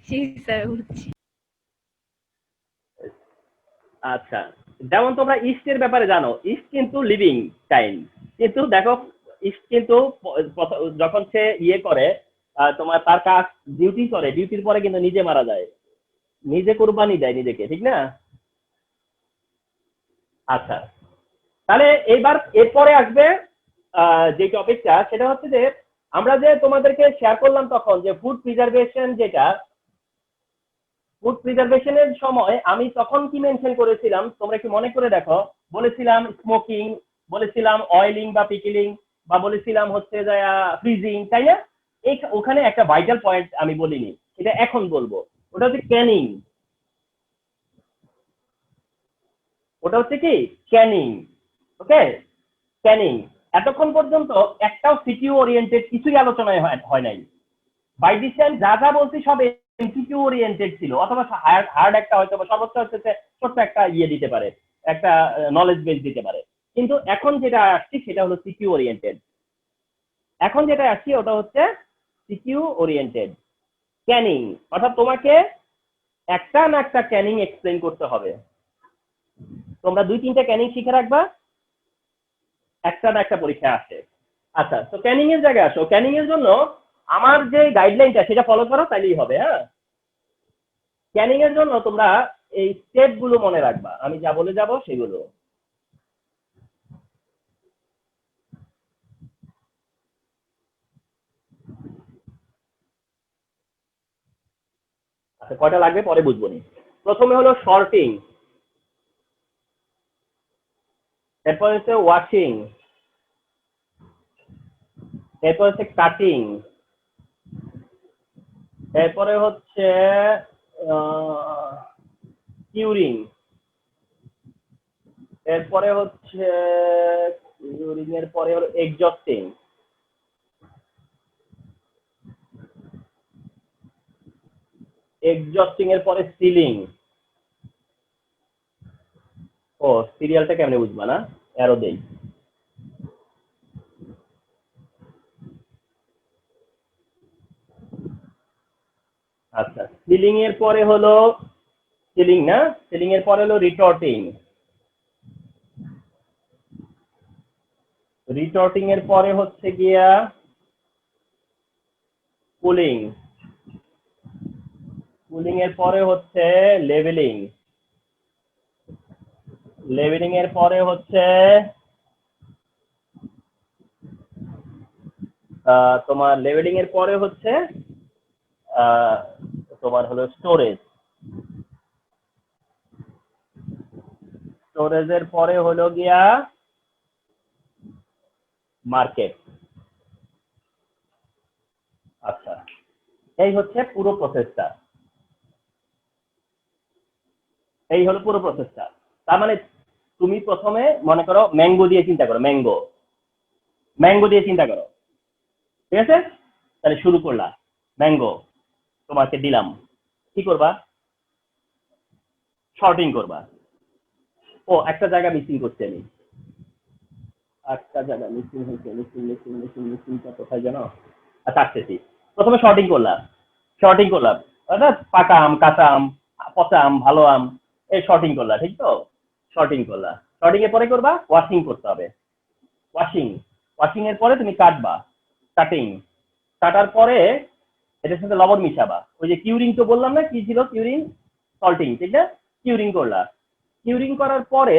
জি স্যার বুঝছি। আচ্ছা, যেমন তোমরা ইস্টের ব্যাপারে জানো, ইস্ট কিন্তু লিভিং টাইম, কিন্তু দেখো ইস্ট কিন্তু যখন সে ইয়ে করে তোমার তার কাজ ডিউটি করে, ডিউটির পরে কিন্তু নিজে মারা যায়, নিজে কোরবানি দেয় নিজেকে, ঠিক না? আচ্ছা, তাহলে এইবার এরপরে আসবে যে টপিকটা, সেটা হচ্ছে যে আমরা যে তোমাদেরকে শেয়ার করলাম তখন যে ফুড প্রিজারভেশন, যেটা ফুড প্রিজারভেশনের সময় আমি তখন কি মেনশন করেছিলাম তোমরা কি মনে করে দেখো, বলেছিলাম স্মোকিং, বলেছিলাম অয়েলিং বা পিকলিং, বা বলেছিলাম হচ্ছে যে ফ্রিজিং, তাই না? এই ওখানে একটা ভাইটাল পয়েন্ট আমি বলিনি, এটা এখন বলবো, ওটা হচ্ছে ক্যানিং। ওটা হচ্ছে কি ক্যানিং, ওকে, ক্যানিং। এতক্ষণ পর্যন্ত একটাও সিকিউ ওরিয়েন্টেড কিছুই আলোচনায় হয় নাই। বাই দিস টাইম যা যা বলছি সব এমসিকিউ ওরিয়েন্টেড ছিল, অথবা হার্ড একটা হয়তো বা সর্বোচ্চ হচ্ছে ছোট্ট একটা ইয়ে দিতে পারে, একটা নলেজ বেস দিতে পারে। কিন্তু এখন যেটা আসছি সেটা হলো সিকিউ ওরিয়েন্টেড। এখন যেটা আসছি ওটা হচ্ছে সিকিউ ওরিয়েন্টেড ক্যানিং, অর্থাৎ তোমাকে একটা না একটা ক্যানিং এক্সপ্লেন করতে হবে। তোমরা 2-3টা ক্যানিং শিখে রাখবা, একটা না একটা পরীক্ষা আসে। আচ্ছা, তো ক্যানিং এর জায়গায় আসো। ক্যানিং এর জন্য আমার যে গাইডলাইনটা সেটা ফলো করো, তাইলেই হবে। হ্যাঁ, ক্যানিং এর জন্য তোমরা এই স্টেপ গুলো মনে রাখবা, আমি যা বলে যাব সেগুলো। আচ্ছা, কয়টা লাগবে পরে বুঝবো নি। প্রথমে হলো শর্টিং, এরপর হচ্ছে ওয়াশিং, এরপর হচ্ছে কাটিং, এরপরে হচ্ছে কিউরিং, এরপরে হচ্ছে কিউরিং এর পরে হলো এক্সজস্টিং, এক্সজস্টিং এর পরে সিলিং। ও সিরিয়ালটা কেমনে বুঝবা না, অ্যারো দেই। আচ্ছা, সিলিং এর পরে হলো সিলিং না, সিলিং এর পরে হলো রিটর্টিং, রিটর্টিং এর পরে হচ্ছে গিয়া কুলিং, কুলিং এর পরে হচ্ছে লেভেলিং, লেভেলিং এর পরে হচ্ছে তোমার লেভেলিং এর পরে হচ্ছে তোমার হলো স্টোরেজ, স্টোরেজের পরে হলো গিয়া মার্কেট। আচ্ছা, এই হচ্ছে পুরো প্রসেসটা, এই হলো পুরো প্রসেসটা। তার মানে তুমি প্রথমে মনে করো ম্যাঙ্গো দিয়ে চিন্তা করো, ম্যাঙ্গো, ম্যাঙ্গো দিয়ে চিন্তা করো, ঠিক আছে? তাহলে শুরু করলা, ম্যাঙ্গো তোমাকে দিলাম, কি করবা? শর্টিং করবা। ও একটা জায়গা মিসিং করছি আমি, একটা জায়গা মিসিং হয়েছে, মিসিংটা কোথায় জানো? আচ্ছা আসতেছি। প্রথমে শর্টিং করলাম, শর্টিং করলাম, অর্থাৎ পাকা আম, কাঁচা আম, পচা আম, ভালো আম, এই শর্টিং করলা, ঠিক তো? শর্টিং করলা, শর্টিং এর পরে করবা ওয়াশিং করতে হবে। ওয়াশিং, ওয়াশিং এর পরে তুমি কাটবা, কাটিং, কাটার পরে এটার সাথে লবণ মিশাবা। ওই যে কিউরিং তো বললাম না, কি ছিল কিউরিং, সল্টিং, ঠিক না? কিউরিং করলা, কিউরিং করার পরে,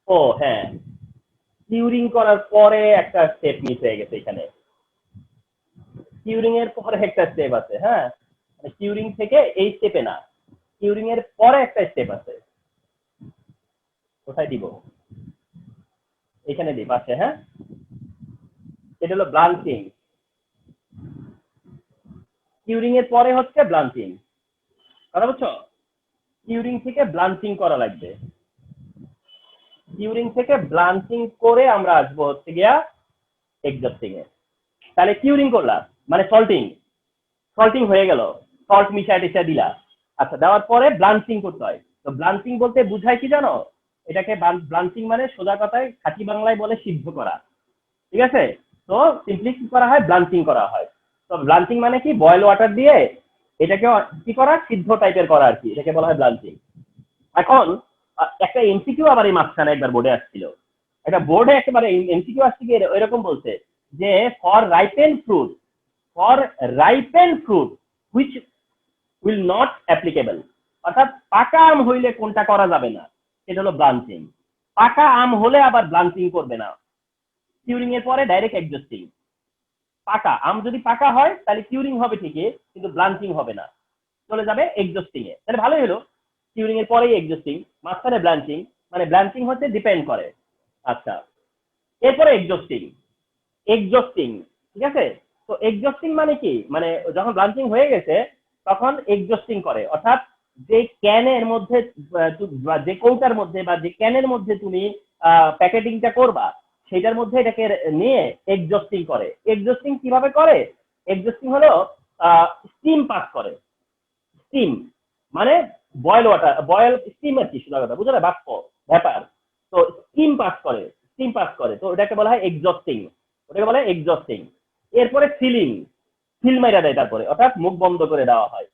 ও হ্যাঁ, কিউরিং করার পরে একটা স্টেপ মিস হয়ে গেছে এখানে। কিউরিং এর পরে একটা স্টেপ আছে, হ্যাঁ, কিউরিং থেকে এই স্টেপে না, কিউরিং এর পরে একটা স্টেপ আছে। কোথায় দিব? এখানে দিই পাশে, হ্যাঁ। এটা হলো ব্লাঞ্চিং। কিউরিং এর পরে হচ্ছে ব্লাঞ্চিং, কথা বুঝছো? কিউরিং থেকে ব্লাঞ্চিং করা লাগবে। কিউরিং থেকে ব্লাঞ্চিং করে আমরা আসবো হচ্ছে গিয়া এক্সজস্টিং এ। তাহলে কিউরিং করলাম মানে সল্টিং, সল্টিং হয়ে গেল, সল্ট মিশা টিশা দিলা। আচ্ছা, দেওয়ার পরে ব্লাঞ্চিং করতে হয়। তো ব্লাঞ্চিং বলতে বুঝায় কি জানো? এটাকে ব্লাঞ্চিং মানে সোজা কথায় খাঁটি বাংলায় বলে সিদ্ধ করা, ঠিক আছে? তো সিম্পলি কি করা হয়, ব্লাঞ্চিং করা হয়। তো ব্লাঞ্চিং মানে কি, বয়েল ওয়াটার দিয়ে এটাকে কি করা, সিদ্ধ টাইপের করা আর কি, এটাকে বলা হয় ব্লাঞ্চিং। এখন একটা এমসিকিউ আবার এই মাঝখানে একবার বোর্ডে আসছিল, একটা বোর্ডে একেবারে এমসিকিউ আসছে কি এরকম বলছে যে for ripen fruit, for ripen fruit which will not applicable, অর্থাৎ পাকা আম হইলে কোনটা করা যাবে না, সেটা হলো ব্লাঞ্চিং। পাকা আম হলে আবার ব্লাঞ্চিং করবে না, কিউরিং এর পরে ডাইরেক্ট এক্সজস্টিং। পাকা আম যদি পাকা হয় তাহলে কিউরিং হবে ঠিকই, কিন্তু ব্লাঞ্চিং হবে না, চলে যাবে এক্সজস্টিং এ। তাহলে ভালোই হলো, কিউরিং এর পরেই এক্সজস্টিং, মাঝখানে ব্লাঞ্চিং, মানে ব্লাঞ্চিং হচ্ছে ডিপেন্ড করে। আচ্ছা, এরপরে এক্সজস্টিং, এক্সজস্টিং, ঠিক আছে? তো এক্সজস্টিং মানে কি, মানে যখন ব্লাঞ্চিং হয়ে গেছে তখন এক্সজস্টিং করে, অর্থাৎ যে ক্যানের মধ্যে যে কৌটার মধ্যে বা যে ক্যানের মধ্যে তুমি প্যাকেটিংটা করবা সেটার মধ্যে এটাকে নিয়ে এক্সজস্টিং করে। এক্সজস্টিং কিভাবে করে? এক্সজস্টিং হলো স্টিম পাস করে। স্টিম মানে বয়েল ওয়াটার, বয়েল স্টিম আর কি, শোনা কথা বুঝলে, বাষ্প, ব্যাপার। তো স্টিম পাস করে, স্টিম পাস করে, তো ওটাকে বলা হয় এক্সজস্টিং, ওটাকে বলা হয় এক্সজস্টিং। এরপরে সিলিং, সিল মাইরা দেয় তারপরে, অর্থাৎ মুখ বন্ধ করে দেওয়া হয়।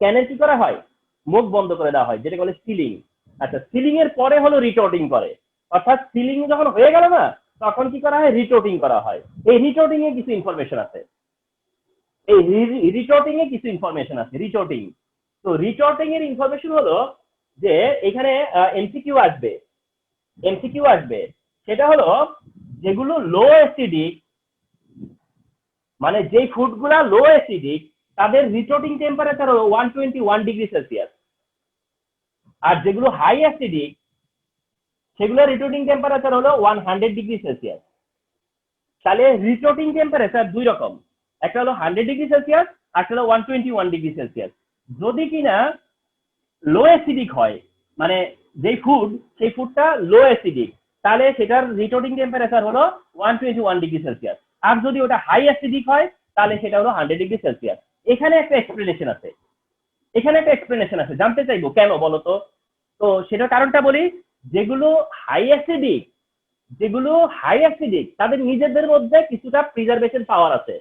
ক্যানের কি করা হয়, মুখ বন্ধ করে দেওয়া হয়, যেটা বলে সিলিং। আচ্ছা, সিলিং এর পরে হলো রিটোটিং করে, অর্থাৎ সিলিং যখন হয়ে গেল না তখন কি করা হয়, রিটোটিং করা হয়। এই রিটোটিং এ কিছু ইনফরমেশন আছে, এই রিটোটিং এ কিছু ইনফরমেশন আছে, রিটোটিং। তো রিটোটিং এর ইনফরমেশন হলো যে এখানে এমসিকিউ আসবে, এমসিকিউ আসবে, সেটা হলো যেগুলো লো অ্যাসিডিক, মানে যেই ফুডগুলা লো অ্যাসিডিক তাদের রিটোটিং টেম্পারেচার হলো 121°C, আর যেগুলো হাই অ্যাসিডিক সেগুলো রিটোটিং টেম্পারেচার হলো 100°C। তাহলে রিটোটিং টেম্পারেচার দুই রকম, একটা হলো 100°C আর একটা হলো 121°C। যদি কিনা লো অ্যাসিডিক হয়, মানে যেই ফুড সেই ফুডটা লো অ্যাসিডিক, তাহলে সেটার রিটোটিং টেম্পারেচার হলো 121°C। আর যদি ওটা হাই অ্যাসিডিক হয় তাহলে সেটা হলো 100°C। এখানে একটা এক্সপ্লেনেশন আছে, এখানে একটা এক্সপ্লেনেশন আছে, জানতে চাইবো কেন বলো তো? তো সেটার কারণটা বলি, যেগুলো হাই অ্যাসিডিক, যেগুলো হাই অ্যাসিডিক তাদের নিজেদের মধ্যে কিছুটা প্রিজার্ভেশন পাওয়ার আছে।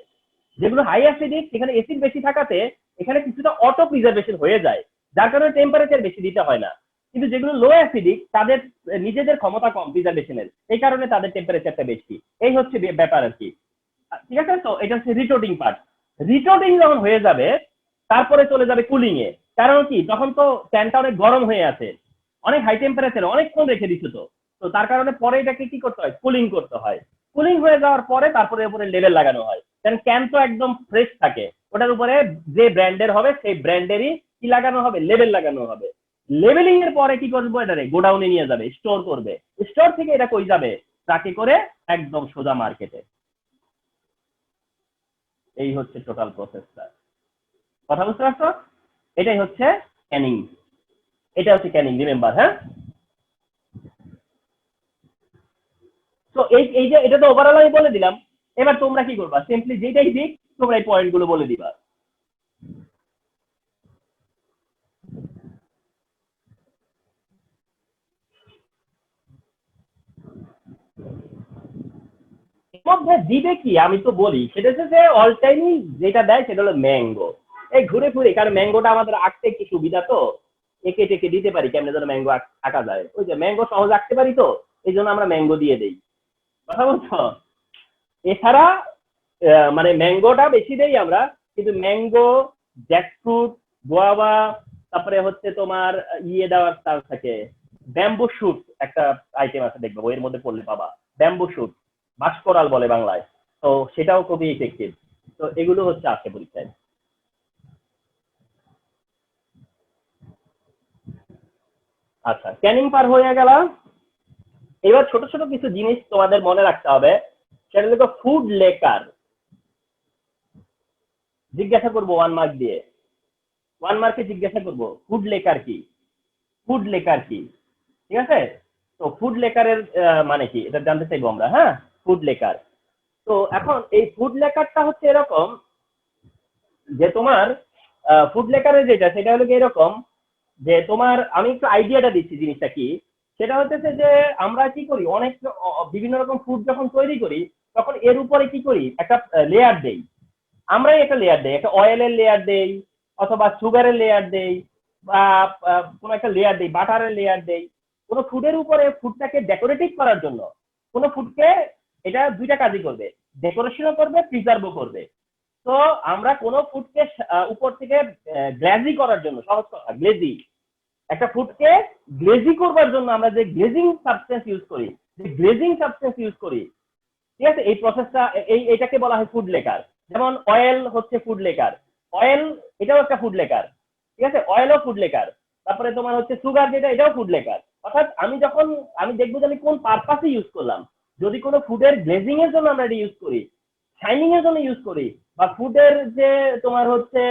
যেগুলো হাই অ্যাসিডিক সেখানে অ্যাসিড বেশি থাকাতে এখানে কিছুটা অটো প্রিজার্ভেশন হয়ে যায়, যার কারণে টেম্পারেচার বেশি দিতে হয় না। কিন্তু যেগুলো লো অ্যাসিডিক তাদের নিজেদের ক্ষমতা কম প্রিজার্ভেশনের, এই কারণে তাদের টেম্পারেচারটা বেশি। এই হচ্ছে ব্যাপার আর কি, ঠিক আছে? তো এটা হচ্ছে রিটোটিং পার্ট। রিটোটিং যখন হয়ে যাবে তারপরে চলে যাবে কুলিং এ। কারণ কি, তখন তো ফ্যানটা অনেক গরম হয়ে আছে, অনেক হাই টেম্পারেচারে অনেকক্ষণ রেখে দিচ্ছ, তো তো তার কারণে পরে এটাকে কি করতে হয়, কুলিং করতে হয়। কুলিং হয়ে যাওয়ার পরে তারপরে উপরে লেবেল লাগানো হয়, কারণ ক্যান তো একদম ফ্রেশ থাকে, ওটার উপরে যে ব্র্যান্ডের হবে সেই ব্র্যান্ডেরই কি লাগানো হবে, লেবেল লাগানো হবে। লেবেলিং এর পরে কি করবো, এটারে গোডাউনে নিয়ে যাবে, স্টোর করবে, স্টোর থেকে এটা কই যাবে, ট্রাকে করে একদম সোজা মার্কেটে। এই হচ্ছে টোটাল প্রসেসটা, কথা বুঝতে পারছো? এটাই হচ্ছে ক্যানিং, এটা হচ্ছে ক্যানিং, রিমেম্বার, হ্যাঁ? তো এই যে এটা তো ওভারঅল আমি বলে দিলাম, এবার তোমরা কি করবা, সিম্পলি যেটাই দিক তোমরা এই পয়েন্ট গুলো বলে দিবা। এর মধ্যে দিবে কি আমি তো বলি, সেটা হচ্ছে যে অল টাইমই যেটা দেয় সেটা হলো ম্যাঙ্গো। এই ঘুরে ঘুরে, কারণ ম্যাঙ্গোটা আমাদের আঁকতে একটু সুবিধা, তো এঁকে টেকে দিতে পারি কেমনে যেন ম্যাঙ্গো আঁকা যায়। ওই যে ম্যাঙ্গো সহজ আঁকতে পারি, তো এই জন্য আমরা ম্যাঙ্গো দিয়ে দেই। কথা বলছো? এছাড়া মানে ম্যাঙ্গোটা বেশি দেই আমরা, কিন্তু ম্যাঙ্গো, জ্যাকফ্রুট, গোয়াভা, তারপরে হচ্ছে তোমার ইয়ে দেওয়ার চান্স থাকে, ব্যাম্বু শুট একটা আইটেম আছে, দেখবে বইয়ের মধ্যে পড়লে পাবা, ব্যাম্বু শুট, বাঁশকরাল বলে বাংলায়, তো সেটাও খুবই ইফেক্টিভ। তো এগুলো হচ্ছে আছে পরীক্ষায়। আচ্ছা, ক্যানিং পার হয়ে গেল। এবার ছোট ছোট কিছু জিনিস তোমাদের মনে রাখতে হবে, সেটা হলো ফুড লেকার। জিজ্ঞাসা করবো 1 মার্ক দিয়ে, 1 মার্কে জিজ্ঞাসা করবো ফুড লেকার কি, ফুড লেকার কি, ঠিক আছে? তো ফুড লেকারের মানে কি এটা জানতে চাইবো আমরা। হ্যাঁ, ফুড লেকার। তো এখন এই ফুড লেকারটা হচ্ছে এরকম যে তোমার ফুড লেকারের যেটা, সেটা হলো এরকম যে তোমার, আমি একটু আইডিয়াটা দিচ্ছি জিনিসটা কি। সেটা হচ্ছে যে আমরা কি করি, অনেক বিভিন্ন রকম ফুড যখন তৈরি করি, তখন এর উপরে কি করি, একটা লেয়ার দেই। আমরাই একটা লেয়ার দেই, একটা অয়েলের লেয়ার দেই, অথবা সুগারের লেয়ার দেই, বা কোনো একটা লেয়ার দেই, বাটারের লেয়ার দেই। কোনো ফুডের উপরে ফুডটাকে ডেকোরেটিভ করার জন্য, কোনো ফুডকে এটা দুইটা কাজই করবে, ডেকোরেশনও করবে, প্রিজার্ভও করবে। তো আমরা কোনো ফুডকে উপর থেকে গ্লেজি করার জন্য, সহজ কথা গ্লেজি, একটা ফুডকে গ্লেজি করবার জন্য আমরা যে গ্লেজিং সাবস্টেন্স ইউজ করি, যে গ্লেজিং সাবস্টেন্স ইউজ করি, ঠিক আছে, এই প্রসেসটা এটাকে বলা হয় ফুড লেকার। যেমন অয়েল হচ্ছে ফুড লেকার, অয়েল এটাও একটা ফুড লেকার, ঠিক আছে, অয়েলও ফুড লেকার। তারপরে তোমার হচ্ছে সুগার, যেটা এটাও ফুড লেকার। অর্থাৎ আমি দেখবো যে আমি কোন পারপাসে ইউজ করলাম। যদি কোনো ফুডের গ্লেজিং এর জন্য আমরা এটা ইউজ করি, শাইনিং এর জন্য ইউজ করি, বা ফুডের যে তোমার হচ্ছে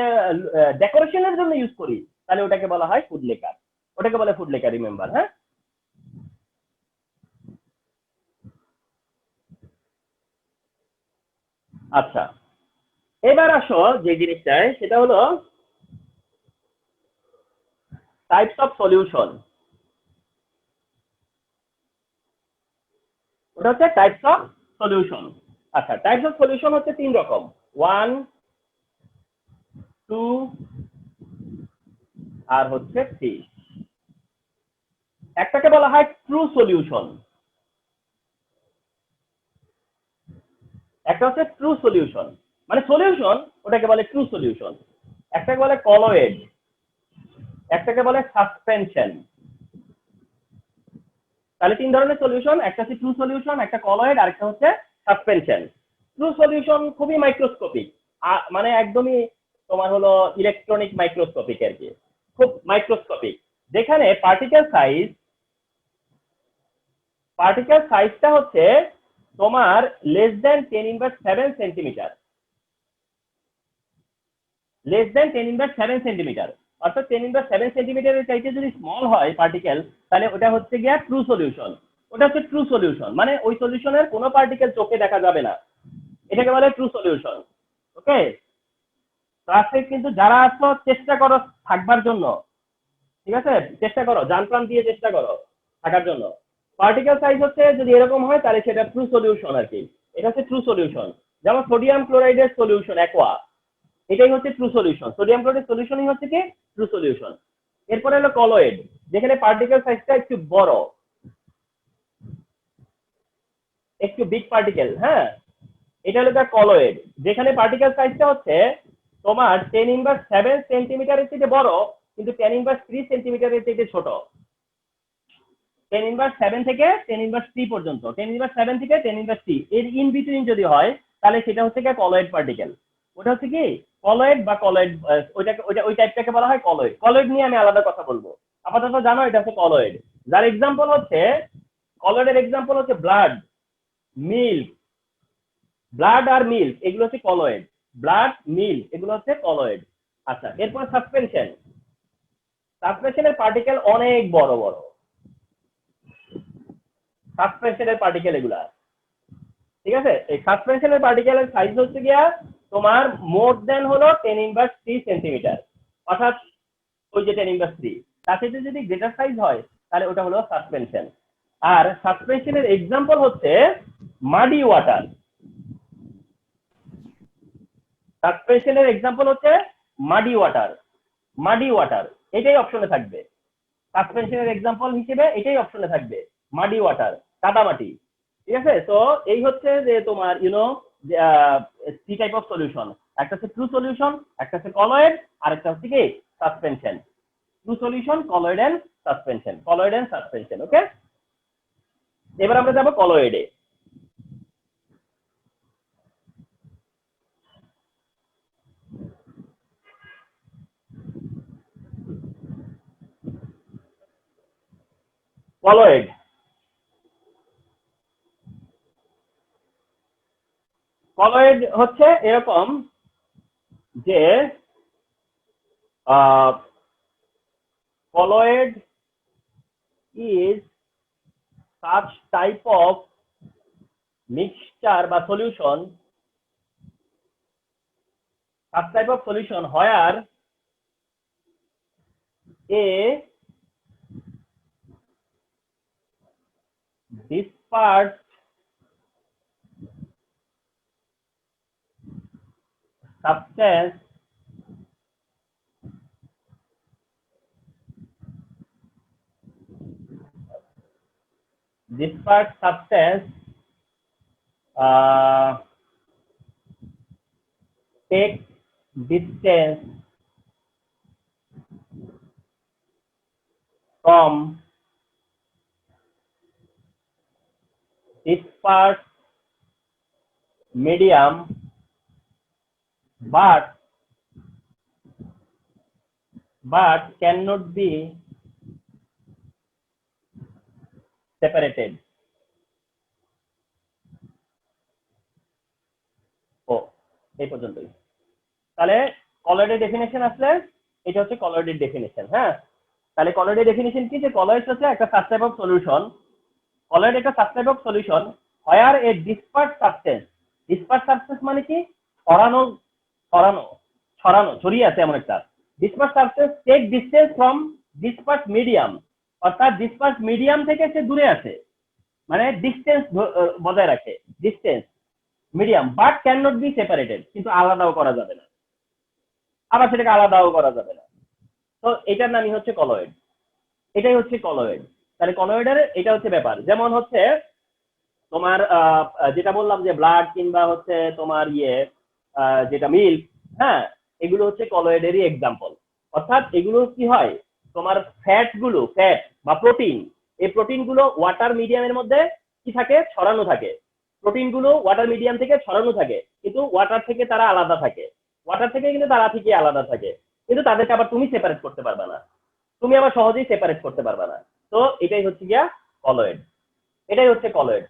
ডেকোরেশনের জন্য ইউজ করি, তাহলে ওটাকে বলা হয় ফুড লেকার। ওটাকে বলে ফুড লেকার, রিমেম্বার। হ্যাঁ, আচ্ছা, এবার আসো যে জিনিসটায়, সেটা হলো টাইপস অফ সলিউশন। ওটা হচ্ছে টাইপস অফ সলিউশন। আচ্ছা, টাইপস অফ সলিউশন হচ্ছে 3 রকম, 1, 2 আর হচ্ছে 3। একটাকে বলা হয় ট্রু সলিউশন, একটা হচ্ছে ট্রু সলিউশন, মানে সলিউশন, ওটাকে বলে ট্রু সলিউশন। একটাকে বলে কলয়েড, একটাকে বলে সাসপেনশন। তাহলে 3 ধরনের সলিউশন, একটা হচ্ছে ট্রু সলিউশন, একটা কলয়েড, আর একটা হচ্ছে সাসপেনশন। ট্রু সলিউশন খুবই মাইক্রোস্কোপিক, মানে একদমই তোমার হলো ইলেকট্রনিক মাইক্রোস্কোপিক আর কি, খুব মাইক্রোস্কোপিক, যেখানে পার্টিকেল সাইজটা হচ্ছে তোমার less than 10⁻7 centimetre, less than 10⁻7 centimetre. অর্থাৎ 10⁻7 সেন্টিমিটারের চাইতে যদি স্মল হয় পার্টিকেল, তাহলে ওটা হচ্ছে গিয়া ট্রু সলিউশন। ওটা হচ্ছে ট্রু সলিউশন, মানে ওই সলিউশনের কোনো পার্টিকেল চোখে দেখা যাবে না, এটাকে বলে ট্রু সলিউশন। ওকে, ক্লাসে কিন্তু যারা আছো চেষ্টা করো থাকবার জন্য, ঠিক আছে, চেষ্টা করো, জান প্রাণ দিয়ে চেষ্টা করো থাকার জন্য। পার্টিকেল সাইজ হচ্ছে যদি এরকম হয়, তাহলে সেটা ট্রু সলিউশন আর কি, এটা হচ্ছে ট্রু সলিউশন। যেমন সোডিয়াম ক্লোরাইডের সলিউশন অ্যাকোয়া, এটাই হচ্ছে ট্রু সলিউশন, সোডিয়াম ক্লোরাইড সলিউশনই হচ্ছে কি ট্রু সলিউশন। এরপরে হলো কলয়েড, যেখানে পার্টিকেল সাইজটা একটু বড়, একটু বিগ পার্টিকেল। হ্যাঁ, এটা হলো কলয়েড, যেখানে পার্টিকেল সাইজটা হচ্ছে তোমার 10⁻7 সেন্টিমিটারের থেকে বড়, কিন্তু 10⁻3 সেন্টিমিটারের থেকে ছোট। 10⁻7 থেকে 10⁻3 পর্যন্ত, 10⁻7 থেকে 10⁻3 এর ইন বিটুইন যদি হয়, তাহলে সেটা হচ্ছে কি কলয়েড পার্টিকেল। ওটা হচ্ছে কি কলয়েড বা কলয়েড, ওই টাইপটাকে বলা হয় কলয়েড। কলয়েড নিয়ে আমি আলাদা কথা বলবো, আপাতত জানো এটা হচ্ছে কলয়েড। যার এক্সাম্পল হচ্ছে, কলয়েডের এক্সাম্পল হচ্ছে ব্লাড, মিল্ক, ব্লাড আর মিল্ক, এগুলো হচ্ছে কলয়েড। ব্লাড, মিল্ক, এগুলো হচ্ছে কলয়েড। আচ্ছা, এরপর সাসপেনশন। সাসপেনশনের পার্টিকেল অনেক বড় বড়, সাসপেনশনের পার্টিকেল এগুলা, ঠিক আছে। এই সাসপেনশনের পার্টিকেলের সাইজ হচ্ছে গিয়া তোমার মোর দেন হলো 10⁻3 সেন্টিমিটার, অর্থাৎ ওই যে 10⁻3, তার সাথে যদি গ্রেটার সাইজ হয়, তাহলে ওটা হলো সাসপেনশন। আর সাসপেনশনের এক্সাম্পল হচ্ছে মাডি ওয়াটার। সাসপেনশনের এক্সাম্পল হচ্ছে মাডি ওয়াটার এটাই অপশনে থাকবে। সাসপেনশনের এক্সাম্পল হিসেবে এটাই অপশনে থাকবে, মাডি ওয়াটার, কাদামাটি। ঠিক আছে, তো এই হচ্ছে যে তোমার থ্রি টাইপ অফ সলিউশন। একটা হচ্ছে ট্রু সলিউশন, একটা হচ্ছে কলয়েড, আর একটা হচ্ছে কি suspension. True solution, colloid and suspension. Okay, এবার আমরা যাবো কলয়েডে। কলয়েড হচ্ছে এরকম যে colloid is such type of mixture বা solution where a dispersed substance take distance from dispersed medium but cannot be separated. ও এই পর্যন্তই। তাহলে কলয়েডের ডেফিনেশন আসলে এটা হচ্ছে কলয়েডের ডেফিনেশন। হ্যাঁ, তাহলে কলয়েডের ডেফিনেশন কি, যে কলয়েড হচ্ছে একটা sub type of solution. Colloid একটা sub type of solution where a dispersed substance মানে কি, ছড়িয়ে আছে এমন একটা। Dispersed substance take distance from dispersed medium, অর্থাৎ ডিসপার্সড মিডিয়াম থেকে সে দূরে আছে, মানে ডিসটেন্স বজায় রাখে, distance medium, but can not be separated, কিন্তু আলাদাও করা যাবে না, আবার সেটাকে আলাদাও করা যাবে না। তো এটার নামই হচ্ছে কলয়েড। এটাই হচ্ছে কলয়েড। তাহলে কলয়েডের এটা হচ্ছে ব্যাপার। যেমন হচ্ছে তোমার যেটা বললাম যে ব্লাড কিংবা হচ্ছে তোমার যেটা মিল্ক, হ্যাঁ, এগুলো হচ্ছে কলয়েডেরই এক্সাম্পল। অর্থাৎ এগুলো কি হয়, তোমার ফ্যাট বা প্রোটিন, এই প্রোটিনগুলো ওয়াটার মিডিয়ামের মধ্যে কি থাকে, ছড়ানো থাকে। প্রোটিনগুলো ওয়াটার মিডিয়াম থেকে ছড়ানো থাকে, কিন্তু ওয়াটার থেকে তারা আলাদা থাকে, কিন্তু তাদেরকে আবার তুমি সেপারেট করতে পারবে না, তুমি আবার সহজেই সেপারেট করতে পারবে না। তো এটাই হচ্ছে গিয়া কলয়েড, এটাই হচ্ছে কলয়েড।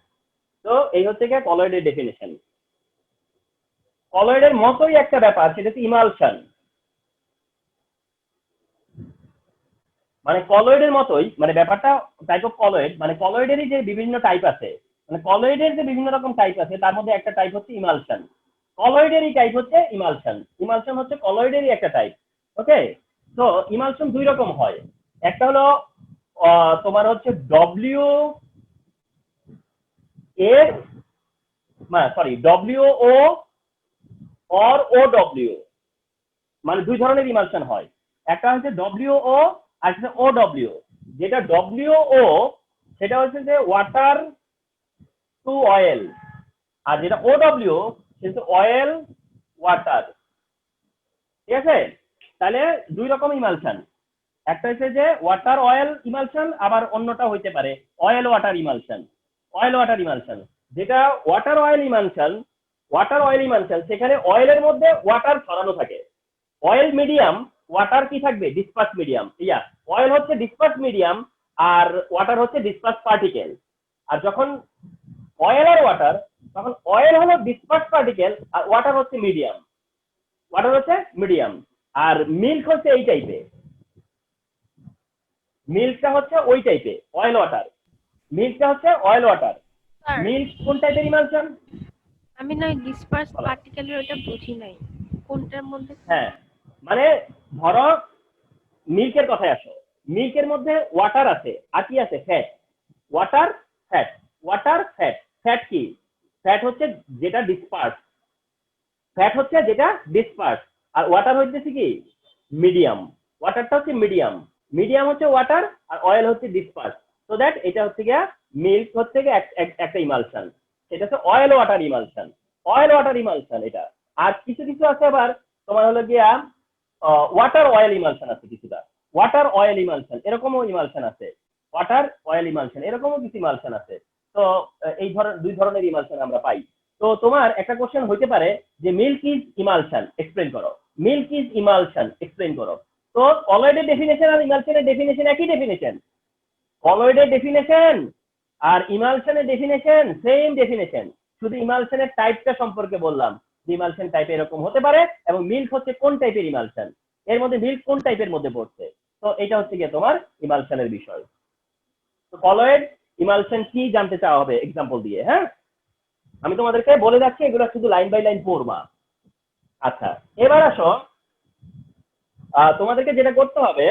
তো এই হচ্ছে গিয়া কলয়েডের ডেফিনেশন। কলয়েডের মতোই একটা ব্যাপার, সেটা হচ্ছে ইমালশন। মানে কলয়েডের মতোই, মানে ব্যাপারটা টাইপ অফ কলয়েড, মানে কলয়েডেরই যে বিভিন্ন টাইপ আছে, মানে কলয়েডের যে বিভিন্ন রকম টাইপ আছে, তার মধ্যে একটা টাইপ হচ্ছে ইমালশন। কলয়েডেরই টাইপ হচ্ছে ইমালশন হচ্ছে কলয়েডেরই একটা টাইপ। ওকে, তো ইমালশন দুই রকম হয়। একটা হলো তোমার হচ্ছে WO or OW, মানে দুই ধরনের ইমালশন হয়। একটা হচ্ছে WO আর একটা OW। যেটা WO সেটা হচ্ছে যে ওয়াটার টু অয়েল, আর যেটা OW সেটা অয়েল ওয়াটার। ঠিক আছে, তাহলে দুই রকম ইমালশন। একটা হচ্ছে যে ওয়াটার অয়েল ইমালশন, আবার অন্যটা হইতে পারে অয়েল ওয়াটার ইমালশন। যেটা ওয়াটার অয়েল ইমালশন, সেখানে অয়েলের মধ্যে ওয়াটার ছড়ানো থাকে। অয়েল মিডিয়াম, ওয়াটার কি থাকবে, ডিসপার্স মিডিয়াম। অয়েল হচ্ছে ডিসপার্স মিডিয়াম, আর ওয়াটার হচ্ছে ডিসপার্স পার্টিকেল। আর যখন অয়েল আর ওয়াটার, তখন অয়েল হলো ডিসপার্স পার্টিকেল আর ওয়াটার হচ্ছে মিডিয়াম। আর মিল্ক হচ্ছে এই টাইপের, মিল্কটা হচ্ছে ওই টাইপে, অয়েল ওয়াটার। মিল্ক কোন টাইপের ইমালশন? আমি না ডিসপার্স পার্টিকেলের ওটা বুঝি নাই, কোনটার মধ্যে? হ্যাঁ, মানে ধরো মিল্কের কথায় আসো, মিল্কের মধ্যে ওয়াটার আছে, আর কি আছে, ফ্যাট। ফ্যাট কি, ফ্যাট হচ্ছে যেটা ডিসপার্স, আর ওয়াটার হচ্ছে কি মিডিয়াম, ওয়াটারটা হচ্ছে মিডিয়াম, মিডিয়াম হচ্ছে ওয়াটার আর অয়েল হচ্ছে ডিসপার্স, সো দ্যাট এটা হচ্ছে গিয়া মিল্ক হচ্ছে গিয়ে একটা ইমালশন, সেটা হচ্ছে oil water emulsion, oil water emulsion এটা। আর কিছু কিছু আছে আবার তোমার হলো গিয়া ওয়াটার অয়েল ইমালশন আছে, কিছুটা ওয়াটার অয়েল ইমালশন এরকমও ইমালশন আছে, ওয়াটার অয়েল ইমালশন এরকমও কিছু ইমালশন আছে। তো এই দুই ধরনের ইমালশন আমরা পাই। তো তোমার একটা কোশ্চেন হইতে পারে যে মিল্ক ইজ ইমালশন, এক্সপ্লেন করো, মিল্ক ইজ ইমালশন এক্সপ্লেন করো। তো কলয়েডের ডেফিনেশন আর ইমালশনের ডেফিনেশন একই ডেফিনেশন, কলয়েডের ডেফিনেশন আর ইমালশনের ডেফিনেশন সেম ডেফিনেশন, শুধু ইমালশনের টাইপটা সম্পর্কে বললাম, ইমালশন টাইপ এরকম হতে পারে, এবং মিল্ক হচ্ছে কোন টাইপের ইমালশন, এর মধ্যে মিল্ক কোন টাইপের মধ্যে পড়ছে। তো এটা হচ্ছে গিয়ে তোমার ইমালশনের বিষয়। তো কলয়েড ইমালশন কি জানতে চাওয়া হবে এক্সাম্পল দিয়ে, হ্যাঁ আমি তোমাদেরকে বলে যাচ্ছি, এগুলো শুধু লাইন বাই লাইন পড়বা। আচ্ছা এবার আসো, তোমাদেরকে যেটা করতে হবে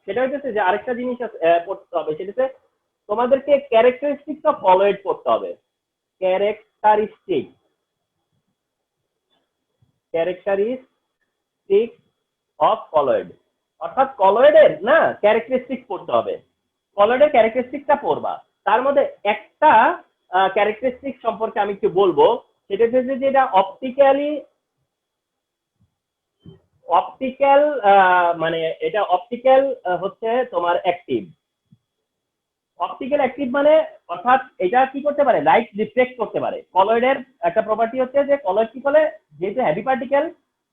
সেটা হচ্ছে যে আরেকটা জিনিস পড়তে হবে, সেটা হচ্ছে তোমাদেরকে ক্যারেক্টারিস্টিক্স অফ কলয়েড পড়তে হবে, ক্যারেক্টারিস্টিক অফ কলয়েড, অর্থাৎ কলয়েডের না ক্যারেক্টারিস্টিক্স পড়তে হবে, কলয়েডের ক্যারেক্টারিস্টিক্সটা পড়বা। তার মধ্যে একটা ক্যারেক্টারিস্টিক সম্পর্কে আমি একটু বলবো, সেটা হচ্ছে যে এটা অপটিক্যাল মানে এটা অপটিক্যাল হচ্ছে তোমার অ্যাক্টিভ, অপটিক্যাল অ্যাক্টিভ মানে অর্থাৎ এটা কি করতে পারে, লাইট রিফ্লেক্ট করতে পারে। কলয়েডের একটা প্রপার্টি হচ্ছে যে কলয়েড কি বলে, যেহেতু হেভি পার্টিকেল,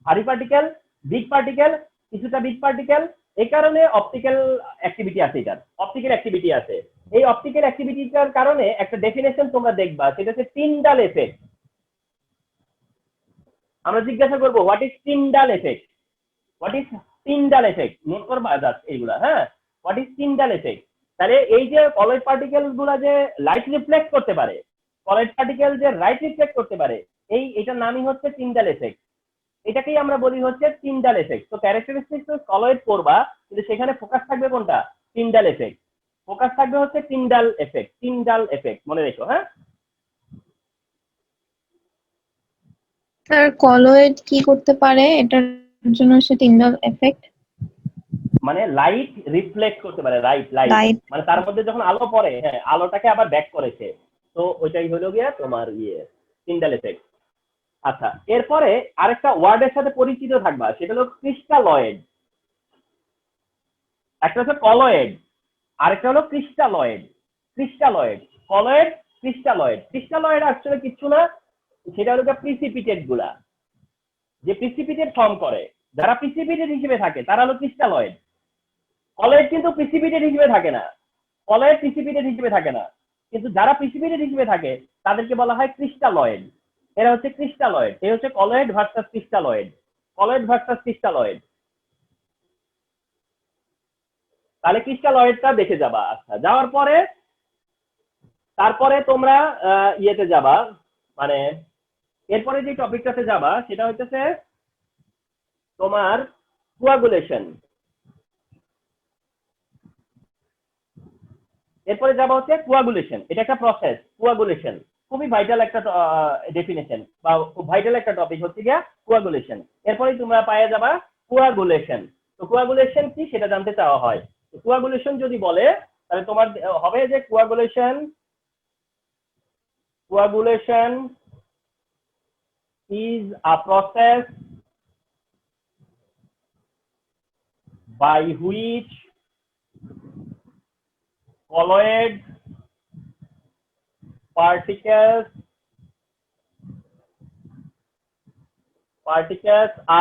ভারী পার্টিকেল, বিগ পার্টিকেল, কিছুটা বিগ পার্টিকেল, এই কারণে অপটিক্যাল অ্যাক্টিভিটি আছে, এটার অপটিক্যাল অ্যাক্টিভিটি আছে। এই অপটিক্যাল অ্যাক্টিভিটিটার কারণে একটা ডেফিনেশন তোমরা দেখবা, সেটা হচ্ছে টিন্ডাল এফেক্ট। আমরা জিজ্ঞাসা করবো what is Tyndall effect, what is Tyndall effect, note করবা এইগুলা, হ্যাঁ হোয়াট ইজ টিন্ডাল এফেক্ট। তাহলে এই যে কলয়েড পার্টিকেল গুলা যে লাইট রিফ্লেক্ট করতে পারে, কলয়েড পার্টিকেল যে লাইট রিফ্লেক্ট করতে পারে, এটার নামই হচ্ছে টিন্ডাল এফেক্ট, এটাকেই আমরা বলি হচ্ছে টিন্ডাল এফেক্ট। তো ক্যারেক্টারিস্টিক্স অফ কলয়েড করবা, কিন্তু সেখানে ফোকাস থাকবে কোনটা, টিন্ডাল এফেক্ট, ফোকাস থাকবে হচ্ছে টিন্ডাল এফেক্ট, টিন্ডাল এফেক্ট মনে রেখো, হ্যাঁ। স্যার কলয়েড কি করতে পারে এটার জন্য সে টিন্ডাল এফেক্ট, মানে লাইট রিফ্লেক্ট করতে পারে, লাইট মানে তার মধ্যে যখন আলো পড়ে, হ্যাঁ আলোটাকে আবার ব্যাক করেছে, তো ওইটাই হলো গিয়া তোমার টিন্ডাল এফেক্ট। আচ্ছা এরপরে আরেকটা ওয়ার্ডের সাথে পরিচিত থাকবা, সেটা হলো ক্রিস্টালয়েড। একটা হচ্ছে কলয়েড, আরেকটা হলো crystalloid. Crystalloid, colloid, crystalloid. Crystalloid আসলে কিছু না, সেটা হলো প্রিসিপিটেট গুলা, যে প্রিসিপিটেট ফর্ম করে, যারা প্রিসিপিটেট হিসেবে থাকে তারা হলো ক্রিস্টালয়েড। কলয়েড কিন্তু প্রিসিপিটেট হিসেবে থাকে না, কলয়েড প্রিসিপিটেট হিসেবে থাকে না, কিন্তু যারা প্রিসিপিটেট হিসেবে থাকে তাদেরকে বলা হয় ক্রিস্টালয়েড। এরা হচ্ছে ক্রিস্টালয়েড, এই হচ্ছে colloid versus crystalloid, colloid versus crystalloid. তাহলে ক্রিস্টালয়েডটা দেখে যাবা। আচ্ছা যাওয়ার পরে তারপরে তোমরা ইয়েতে যাবা, মানে এরপরে যে টপিকটাতে যাবা সেটা হচ্ছে তোমার কোয়াগুলেশন। এরপরে যাবা হচ্ছে কোয়াগুলেশন, এটা একটা প্রসেস, কোয়াগুলেশন খুবই ভাইটাল একটা ডেফিনেশন বা খুব ভাইটাল একটা টপিক হচ্ছে গিয়া কোয়াগুলেশন। এরপরে তোমরা পাওয়া যাবা কোয়াগুলেশন। তো কোয়াগুলেশন কি সেটা জানতে চাওয়া হয়, কোয়াগুলেশন যদি বলে তাহলে তোমার হবে যে coagulation is a process by which colloid particles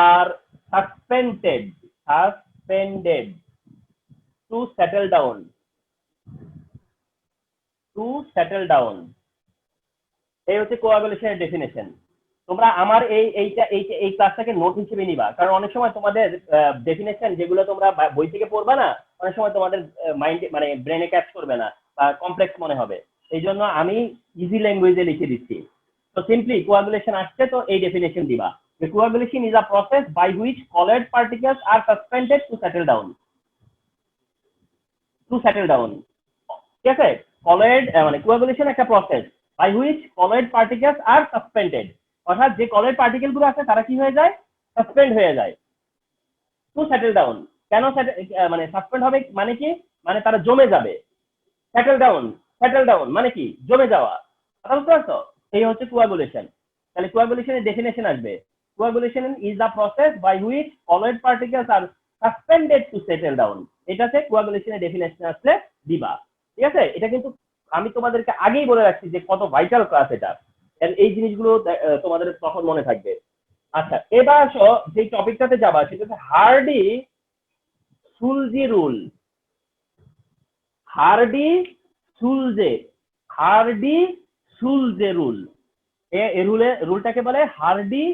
are suspended to settle down, এই হচ্ছে কোয়াগুলেশনের ডেফিনেশন। তোমরা আমার এই ক্লাসটাকে নোট হিসেবে নিবা, কারণ অনেক সময় তোমাদের ডেফিনেশন যেগুলো তোমরা বই থেকে পড়বা না, অনেক সময় তোমাদের মাইন্ডে মানে ব্রেনে ক্যাচ করবে না বা কমপ্লেক্স মনে হবে, এই জন্য আমি ইজি ল্যাঙ্গুয়েজে লিখে দিচ্ছি। তো সিম্পলি কোয়াগুলেশন আসছে তো এই ডেফিনেশন দিবা, যে coagulation is a process by which colloid particles are suspended to settle down, ঠিক আছে। colloid মানে কোয়াগুলেশন একটা process by which colloid particles are suspended, অর্থাৎ যে colloid পার্টিকেল গুলো আছে তারা কি হয়ে যায়, সাসপেন্ড হয়ে যায়। টু সেটেল ডাউন, কেন মানে সাসপেন্ড হবে মানে কি, মানে তারা জমে যাবে। সেটেল ডাউন মানে কি, জমে যাওয়া। কথা বুঝতে পারছো? এই হচ্ছে কোয়াগুলেশন। তাহলে কোয়াগুলেশনের ডেফিনেশন আসবে, coagulation is the process by which colloid particles are suspended to settle down. এটাতে কোয়াগুলেশনের ডেফিনেশন আসলে দিবা, ঠিক আছে? এটা কিন্তু আমি তোমাদেরকে আগেই বলে রাখছি যে কত ভাইটাল ক্লাস এটা, এই জিনিসগুলো তোমাদের তখন মনে থাকবে। আচ্ছা, এবার আসো যে টপিকটাতে যাবা সেটা হচ্ছে Hardy Schulze rule. Hardy Schulze rule, এই রুলটাকে বলে হার্ডি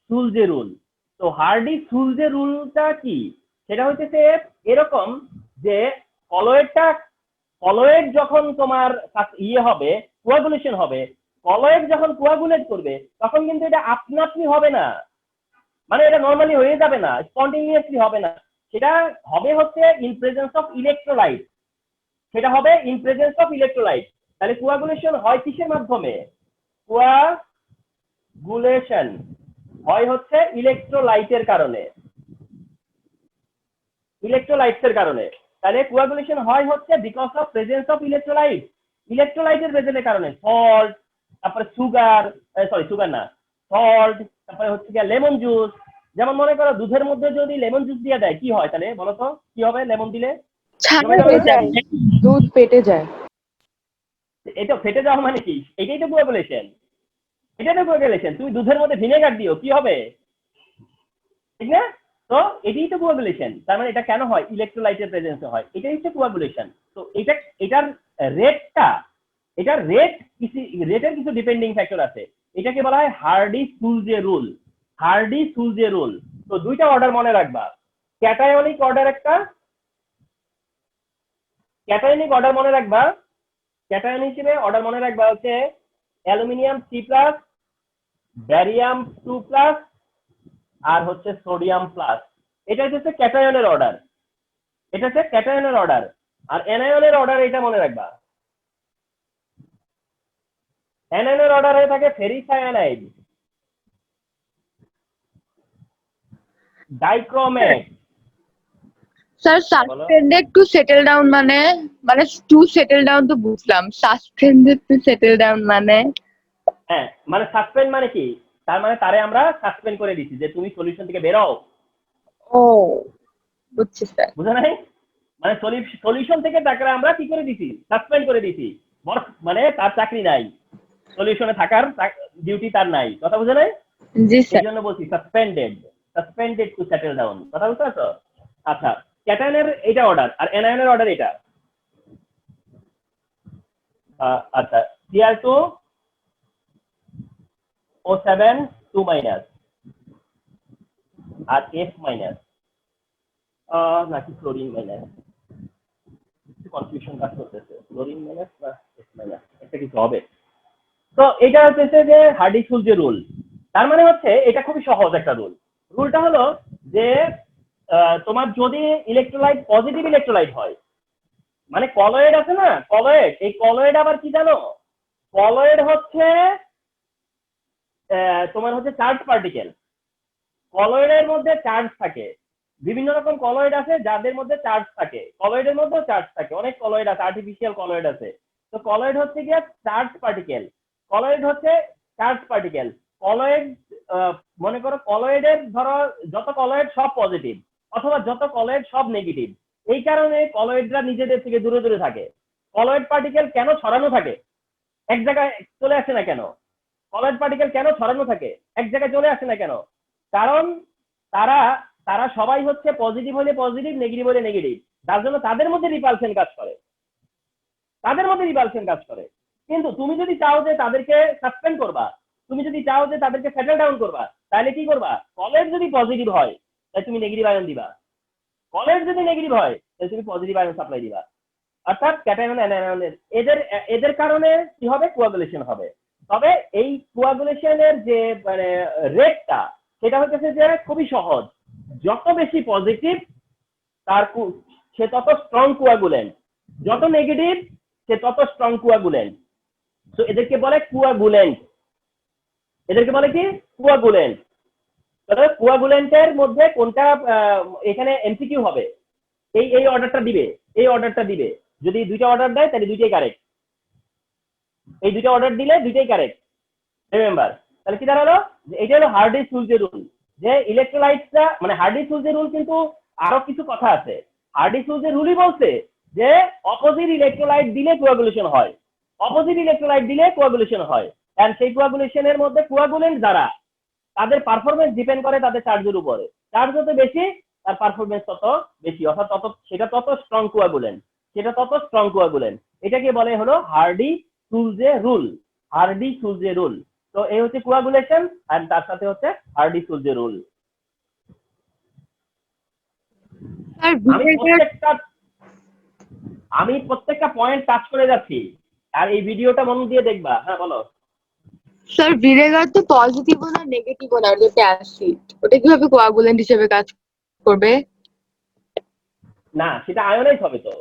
সুলজে রুল। তো হার্ডি সুলজে রুলটা কি, সেটা হচ্ছে এরকম যে কলয়েড যখন তোমার হবে, কোয়াগুলেশন হবে, কলয়েড যখন কোয়াগুলেট করবে তখন কিন্তু এটা আপনা আপনি হবে না, মানে এটা নর্মালি হয়ে যাবে না, স্পন্টেনিয়াসলি হবে না। সেটা হবে হচ্ছে ইন প্রেজেন্স অফ ইলেকট্রোলাইট, সেটা হবে ইন প্রেজেন্স অফ ইলেকট্রোলাইট। তাহলে কোয়াগুলেশন হয় কিসের মাধ্যমে? কোয়াগুলেশন হয় হচ্ছে ইলেকট্রোলাইটের কারণে, ইলেকট্রোলাইটসের কারণে। তাহলে কোয়াগুলেশন হয় হচ্ছে বিকজ অফ প্রেজেন্স অফ ইলেকট্রোলাইটের প্রেজেন্সের কারণে। সল্ট, তারপরে সুগার না, সল্ট, তারপরে হচ্ছে গিয়ে লেমন জুস। যেমন মনে করো দুধের মধ্যে যদি লেমন জুস দিয়ে দেয় কি হয়, তাহলে বলো তো কি হবে? লেমন দিলে ফেটে যায়, দুধ ফেটে যায়। এটা ফেটে যাওয়া মানে কি? এটাই তো কোয়াগুলেশন, এটাই তো কোয়াগুলেশন। তুমি দুধের মধ্যে ভিনেগার দিও কি হবে, ঠিক না? তো এটাই তো কোয়াগুলেশন। তার মানে এটা কেন হয়? ইলেকট্রোলাইটের প্রেজেন্সে হয়, এটাই হচ্ছে কোয়াগুলেশন। তো এটার রেটের কিছু ডিপেন্ডিং ফ্যাক্টর আছে। এটাকে বলা হয় Hardy Schulze rule. Hardy Schulze rule. তো দুইটা অর্ডার মনে রাখবা, ক্যাটায়নিক অর্ডার একটা, ক্যাটায়নিক অর্ডার মনে রাখবা, ক্যাটায়ন হিসেবে অর্ডার মনে রাখবা হচ্ছে অ্যালুমিনিয়াম C+, ব্যারিয়াম 2+, আর হচ্ছে সোডিয়াম প্লাস। এটা হচ্ছে ক্যাটায়নের অর্ডার, এটা হচ্ছে ক্যাটায়নের অর্ডার। আর অ্যানায়নের অর্ডার এটা মনে রাখবা, অ্যানায়নের অর্ডার হয়ে থাকে ferricyanide, dichromate. Sir suspended to settle down মানে, টু সেটেল ডাউন তো বুঝলাম, সাসপেন্ডেড টু সেটেল ডাউন মানে? হ্যাঁ, মানে সাসপেন্ড মানে কি, তার মানে তারে আমরা সাসপেন্ড করে দিছি যে তুমি সলিউশন থেকে বেরো। ও বুঝছি স্যার। বুঝা নাই? মানে সলিউশন থেকে তাকে আমরা কি করে দিছি? সাসপেন্ড করে দিছি। মানে তার চাকরি নাই, সলিউশনে থাকার ডিউটি তার নাই। কথা বুঝা নাই? জি স্যার। এই জন্য বলছি সাসপেন্ডেড টু সেটেল ডাউন। কথা বুঝতে পারছো? আচ্ছা, ক্যাটায়নের এটা অর্ডার আর অ্যানায়নের অর্ডার এটা। আচ্ছা, Cr2O7 2- আর F-, নাকি ক্লোরিন মাইনাস, কনফিউশন কাজ করতেছে, ক্লোরিন মাইনাস বা F-, একটা কিছু হবে। তো এটা হচ্ছে যে হার্ডি সুলজে রুল। তার মানে হচ্ছে এটা খুবই সহজ একটা রুল। রুলটা হলো যে তোমার যদি ইলেকট্রোলাইট পজিটিভ ইলেকট্রোলাইট হয়, মানে কলয়েড আছে না, কলয়েড, এই কলয়েড আবার কি জানো? কলয়েড হচ্ছে তোমার হচ্ছে চার্জ পার্টিকেল। কলয়েডের মধ্যে চার্জ থাকে, বিভিন্ন রকম কলয়েড আছে যাদের মধ্যে চার্জ থাকে, কলয়েডের মধ্যেও চার্জ থাকে, অনেক কলয়েড আছে, আর্টিফিশিয়াল কলয়েড আছে। তো কলয়েড হচ্ছে গিয়ে চার্জ পার্টিকেল, কলয়েড হচ্ছে চার্জ পার্টিকেল। কলয়েড মনে করো কলয়েডের ধরো যত কলয়েড সব পজিটিভ অথবা যত কলয়েড সব নেগেটিভ। এই কারণে কলয়েডরা নিজেদের থেকে দূরে দূরে থাকে। কলয়েড পার্টিকেল কেন ছড়ানো থাকে, এক জায়গায় চলে আসে না কেন? কলয়েড পার্টিকেল কেন ছড়ানো থাকে, এক জায়গায় চলে আসে না কেন? কারণ তারা সবাই হচ্ছে পজিটিভ হলে পজিটিভ, নেগেটিভ হলে নেগেটিভ, যার জন্য তাদের মধ্যে রিপালশন কাজ করে, কিন্তু তুমি যদি চাও যে তাদেরকে সাসপেন্ড করবা, তুমি যদি চাও যে তাদেরকে সেটেল ডাউন করবা, তাহলে কি করবা? কলয়েড যদি পজিটিভ হয় তাহলে তুমি নেগেটিভ আয়ন দিবা, কলয়েড যদি নেগেটিভ হয় তাহলে তুমি পজিটিভ আয়ন সাপ্লাই দিবা। অর্থাৎ ক্যাটায়ন অ্যানায়নের এদের কারণে কি হবে? কোয়াগুলেশন হবে। তবে এই কোয়াগুলেশনের যে মানে রেটটা, সেটা হচ্ছে যে খুবই সহজ। যত বেশি পজিটিভ সে তত স্ট্রং কোয়াগুলেন্ট, যত নেগেটিভ সে তত স্ট্রং কোয়াগুলেন্ট। তো এদেরকে বলে কোয়াগুলেন্ট, এদেরকে বলে কি? কোয়াগুলেন্ট। তাহলে কোয়াগুলেন্টের মধ্যে কোনটা এখানে এমসিকিউ হবে, এই অর্ডারটা দিবে, এই অর্ডারটা দিবে। যদি দুইটা অর্ডার দেয় তাহলে দুইটাই কারেক্ট, এই দুইটা অর্ডার দিলে দুইটাই কারেক্ট। রিমেম্বার, তাহলে কি দাঁড়ালো, যে এটা হলো হার্ডি-সুলজের রুল, যে ইলেকট্রোলাইটসটা মানে হার্ডি-সুলজের রুল, কিন্তু আরো কিছু কথা আছে। হার্ডি-সুলজের রুলই বলছে যে অপোজিট ইলেকট্রোলাইট দিলে কোয়াগুলেশন হয়, অপোজিট ইলেকট্রোলাইট দিলে কোয়াগুলেশন হয়। এন্ড সেই কোয়াগুলেশনের মধ্যে কোয়াগুলেন্ট যারা, তাদের পারফরমেন্স ডিপেন্ড করে তাদের চার্জের উপরে। চার্জ যত বেশি তার পারফরমেন্স তত বেশি, অর্থাৎ সেটা তত স্ট্রং কোয়াগুলেন্ট, সেটা তত স্ট্রং কোয়াগুলেন্ট। এটাকে বলে হলো হার্ডি-সুলজে রুল, হার্ডি-সুলজে রুল। তো এই হচ্ছে কোয়াগুলেশন, আর তার সাথে হচ্ছে হার্ডি-সুলজে রুল। আমি প্রত্যেকটা পয়েন্ট টাচ করে যাচ্ছি, আর এই ভিডিওটা মন দিয়ে দেখবা। হ্যাঁ বলো। স্যার ভিনেগার তো পজিটিভ না নেগেটিভ না, যেটা অ্যাসিড, ওটা কিভাবে কোয়াগুলেন্ট হিসেবে কাজ করবে? না, সেটা আয়োনাইজ হবে, তো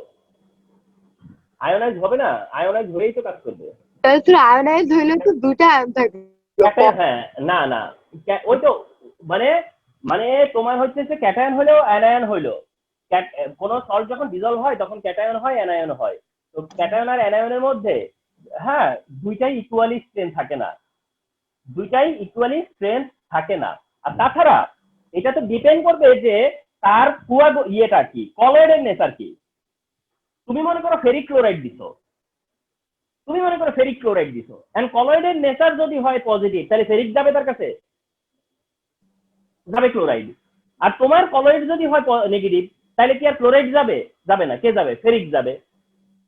আয়োনাইজ হবে না, আয়োনাইজ হয়েই তো কাজ করবে। তাহলে স্যার আয়োনাইজ হইলে তো দুটো আয়ন থাকবে। হ্যাঁ, না না, ওই তো মানে মানে তোমার হচ্ছে যে ক্যাটায়ন হলেও অ্যানায়ন হইলো, কোন সল্ট যখন ডিজলভ হয় তখন ক্যাটায়ন হয়, অ্যানায়ন হয়। তো ক্যাটায়ন আর অ্যানায়নের মধ্যে হ্যাঁ দুইটাই ইকুয়ালি স্ট্রেন্থ থাকে না, দুইটাই ইকুয়ালি স্ট্রেন্থ থাকে না। আর তাছাড়া এটা তো ডিপেন্ড করবে যে তার ইয়েটা কি, কলয়েডের নেচার কি। তুমি মনে করো ফেরিক ক্লোরাইড দিছো, তুমি মনে করো ফেরিক ক্লোরাইড দিছো, এন্ড কলয়েডের নেচার যদি হয় পজিটিভ, তাহলে ফেরিক যাবে তার কাছে, যাবে ক্লোরাইড। আর তোমার কলয়েড যদি হয় নেগেটিভ, তাহলে কি আর ক্লোরাইড যাবে? যাবে না, কে যাবে? ফেরিক যাবে।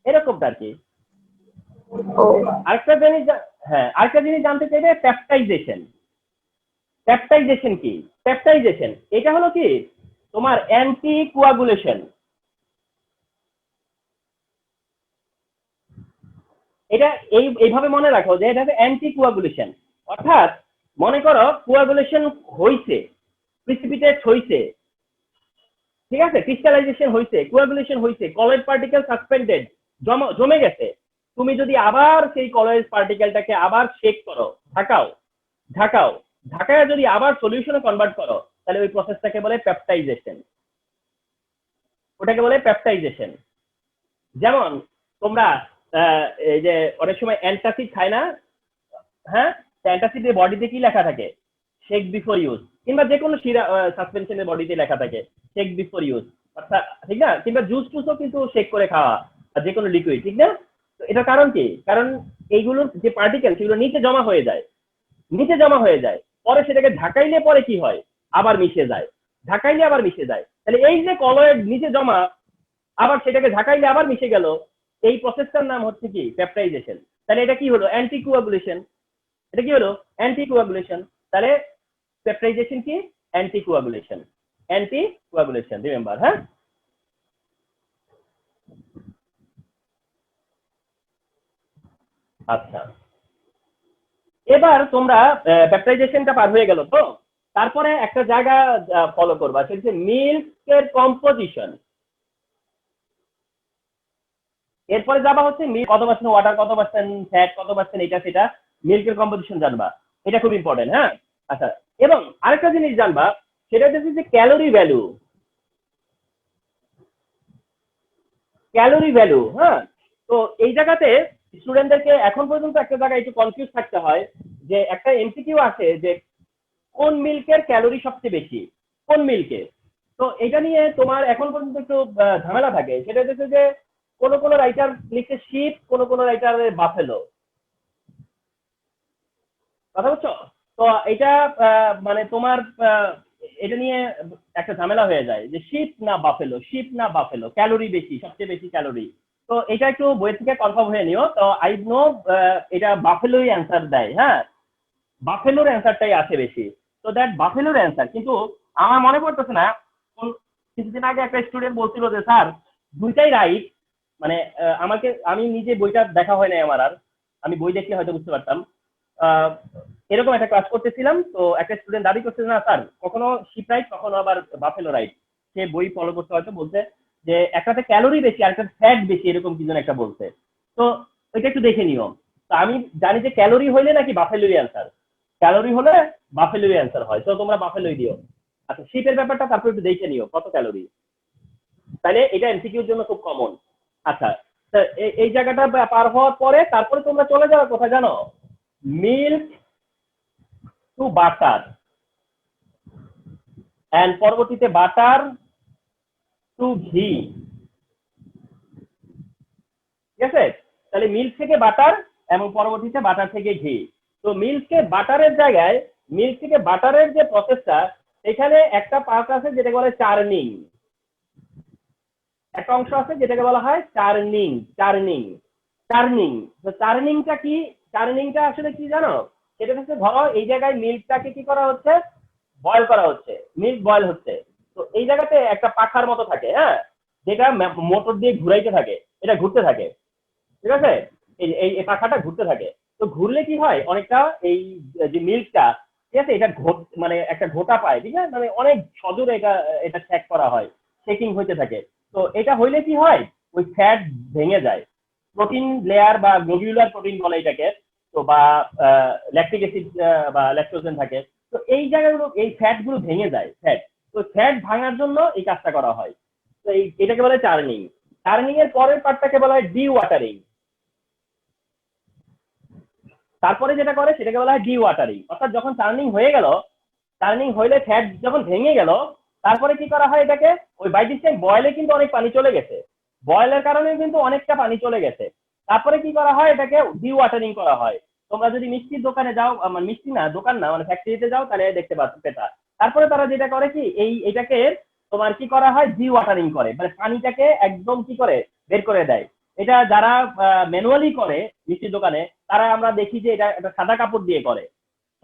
এরকমটা আর কি। আরেকটা জিনিস, হ্যাঁ আরেকটা জিনিস জানতে চাইবে, পেপটাইজেশন। পেপটাইজেশন কি? পেপটাইজেশন এটা হলো কি তোমার অ্যান্টি কোয়াগুলেশন। এটা এইভাবে মনে রাখো যে এটা অ্যান্টি কোয়াগুলেশন। অর্থাৎ মনে করো কোয়াগুলেশন হইছে, প্রিসিপিটেট হইছে, ঠিক আছে, ক্রিস্টালাইজেশন হইছে, কোয়াগুলেশন হইছে, কলয়েড পার্টিকেল সাসপেন্ডেড, জমে গেছে। তুমি যদি আবার সেই কলয়েড পার্টিকেলটাকে আবার শেক করো, ঢাকায় যদি আবার সলিউশনে কনভার্ট করো, তাহলে ওই প্রসেসটাকে বলে পেপটাইজেশন, ওটাকে বলে পেপটাইজেশন। যেমন তোমরা এই যে অনেক সময় অ্যান্টাসিড খায় না, হ্যাঁ, অ্যান্টাসিডের বডিতে কি লেখা থাকে? শেক বিফোর ইউজ, কিংবা যে কোনো সাসপেনশনের বডিতে লেখা থাকে শেক বিফোর ইউজ, অর্থাৎ ঠিক না? কিংবা জুস টুসও কিন্তু শেক করে খাওয়া, আর যে কোনো লিকুইড, ঠিক না? তো এটার কারণ কি? কারণ এইগুলোর যে পার্টিকেল সেগুলো নিচে জমা হয়ে যায়, পরে সেটাকে ঢাকাইলে পরে কি হয়? আবার মিশে যায়, তাহলে এই যে কলয়েড নিচে জমা, আবার সেটাকে ঢাকাইলে আবার মিশে গেল, এই প্রসেসটার নাম হচ্ছে কি? পেপটাইজেশন। তাহলে এটা কি হলো? Anti coagulation. এটা কি হলো? Anti coagulation. তাহলে পেপটাইজেশন কি? Anti coagulation, remember. হ্যাঁ, আচ্ছা, এবার তোমরা পেপটাইজেশনটা পার হয়ে গেল, তো তারপরে একটা জায়গা ফলো করবা, সেটা হচ্ছে মিল্কের কম্পোজিশন। এরপরে যাবা হচ্ছে মিল্ক কত পার্সেন্ট ওয়াটার, কত পার্সেন্ট ফ্যাট, কত পার্সেন্ট এটা সেটা, মিল্কের কম্পোজিশন জানবা, এটা খুব ইম্পর্টেন্ট। হ্যাঁ, আচ্ছা, এবং আরেকটা জিনিস জানবা, সেটা হচ্ছে যে ক্যালোরি ভ্যালু। হ্যাঁ, তো এই জায়গাতে স্টুডেন্টদেরকে এখন পর্যন্ত একটা জায়গায় একটু কনফিউজ থাকতে হয়, যে একটা এমসিকিউ আছে যে কোন মিল্কের ক্যালোরি সবচেয়ে বেশি, কোন মিল্কের। তো এটা নিয়ে তোমার এখন পর্যন্ত একটু ঝামেলা থাকে। সেটা হচ্ছে যে কোন রাইটার লিখছে শিপ, কোন রাইটার বাফেলো, কথা বুঝছো? তো এটা মানে তোমার এটা নিয়ে একটা ঝামেলা হয়ে যায় যে শিপ না বাফেলো, ক্যালোরি বেশি, সবচেয়ে বেশি ক্যালোরি। তো এটা একটু বই থেকে কনফার্ম হয়ে নিও। তো আই নো এটা বাফেলোই অ্যান্সার দেয়। হ্যাঁ, বাফেলোর অ্যান্সারটাই আসে বেশি। তো দ্যাট বাফেলোর অ্যান্সার, কিন্তু আমার মনে পড়তেছে না, কিছুদিন আগে একটা স্টুডেন্ট বলছিল যে স্যার দুইটাই রাইট, মানে আমি নিজে বইটা দেখা হয় নাই আমার, আর আমি বই দেখলে হয়তো বুঝতে পারতাম। এরকম একটা ক্লাস করতেছিলাম, তো একটা স্টুডেন্ট দাবি করছে না স্যার কখনো শিপ রাইট, কখনো আবার বাফেলো রাইট। সে বই ফলো করতে হয়তো বলছে যে একটাতে ক্যালোরি বেশি আর একটা ফ্যাট বেশি, এরকম কি যেন একটা বলছে। তো ওইটা একটু দেখে নিও। তো আমি জানি যে ক্যালোরি হইলে নাকি বাফেলোরই অ্যান্সার, ক্যালোরি হলে বাফেলোই অ্যান্সার হয়, তো তোমরা বাফেলোই দিও। আচ্ছা, শিপের ব্যাপারটা তারপর একটু দেখে নিও কত ক্যালোরি, তাহলে এটা এমসিকিউর জন্য খুব কমন। আচ্ছা, এই জায়গাটা পার হওয়ার পরে তারপরে তোমরা চলে যাও কোথায় জানো, মিল্ক টু বাটার, এন্ড পরবর্তীতে বাটার টু ঘি, ঠিক আছে? তাহলে মিল্ক থেকে বাটার এবং পরবর্তীতে বাটার থেকে ঘি। তো মিল্ককে বাটারের জায়গায়, মিল্ক থেকে বাটারের যে প্রসেসটা, এখানে একটা পার্ট আছে যেটাকে বলে চার্নিং, একটা অংশ আছে যেটাকে বলা হয় চার্নিং। চার্নিং চার্নিং তো চার্নিংটা কি? চার্নিংটা আসলে কি জানো, সেটা হচ্ছে ধরো এই জায়গায় মিল্কটাকে কি করা হচ্ছে, বয়েল করা হচ্ছে, মিল্ক বয়েল হচ্ছে। তো এই জায়গাতে একটা পাখার মতো থাকে, হ্যাঁ, যেটা মোটর দিয়ে ঘুরাইতে থাকে, এটা ঘুরতে থাকে, ঠিক আছে? এই পাখাটা ঘুরতে থাকে। তো ঘুরলে কি হয়, অনেকটা এই যে মিল্কটা, ঠিক আছে, এটা মানে একটা ঘোটা পায়, ঠিক আছে, মানে অনেক সজোরে এটা চেক করা হয়, চেকিং হইতে থাকে। তো এটা হইলে কি হয়, ওই ফ্যাট ভেঙে যায়, প্রোটিন লেয়ার বা গ্লোবিউলার প্রোটিন বলে এটাকে, তো বা ল্যাকটিক অ্যাসিড বা ল্যাকটোজেন থাকে। তো এই জায়গাগুলো, এই ফ্যাট গুলো ভেঙে যায়, ফ্যাট। তো ফ্যাট ভাঙার জন্য এই কাজটা করা হয়। তো এটাকে বলে চার্নিং। চার্নিং এর পরের পার্টটাকে বলা হয় ডি ওয়াটারিং। তারপরে যেটা করে সেটাকে বলা হয় ডি ওয়াটারিং। অর্থাৎ যখন চার্নিং হয়ে গেল, চার্নিং হইলে ফ্যাট যখন ভেঙে গেল, তারপরে কি করা হয়, এটাকে ওই বাই দিস টাইম বয়েলে কিন্তু অনেক পানি চলে গেছে, বয়েলের কারণে কিন্তু অনেকটা পানি চলে গেছে। তারপরে কি করা হয়, এটাকে ডি ওয়াটারিং করা হয়। তোমরা যদি মিষ্টির দোকানে যাও, মানে মিষ্টি না, দোকান না, মানে ফ্যাক্টরিতে যাও, তাহলে দেখতে পেতা। তারপরে তারা যেটা করে কি, এটাকে তোমার কি করা হয়, ডি ওয়াটারিং করে, মানে পানিটাকে একদম কি করে বের করে দেয়। এটা যারা ম্যানুয়ালি করে মিষ্টির দোকানে, তারা আমরা দেখি যে এটা একটা সাদা কাপড় দিয়ে করে,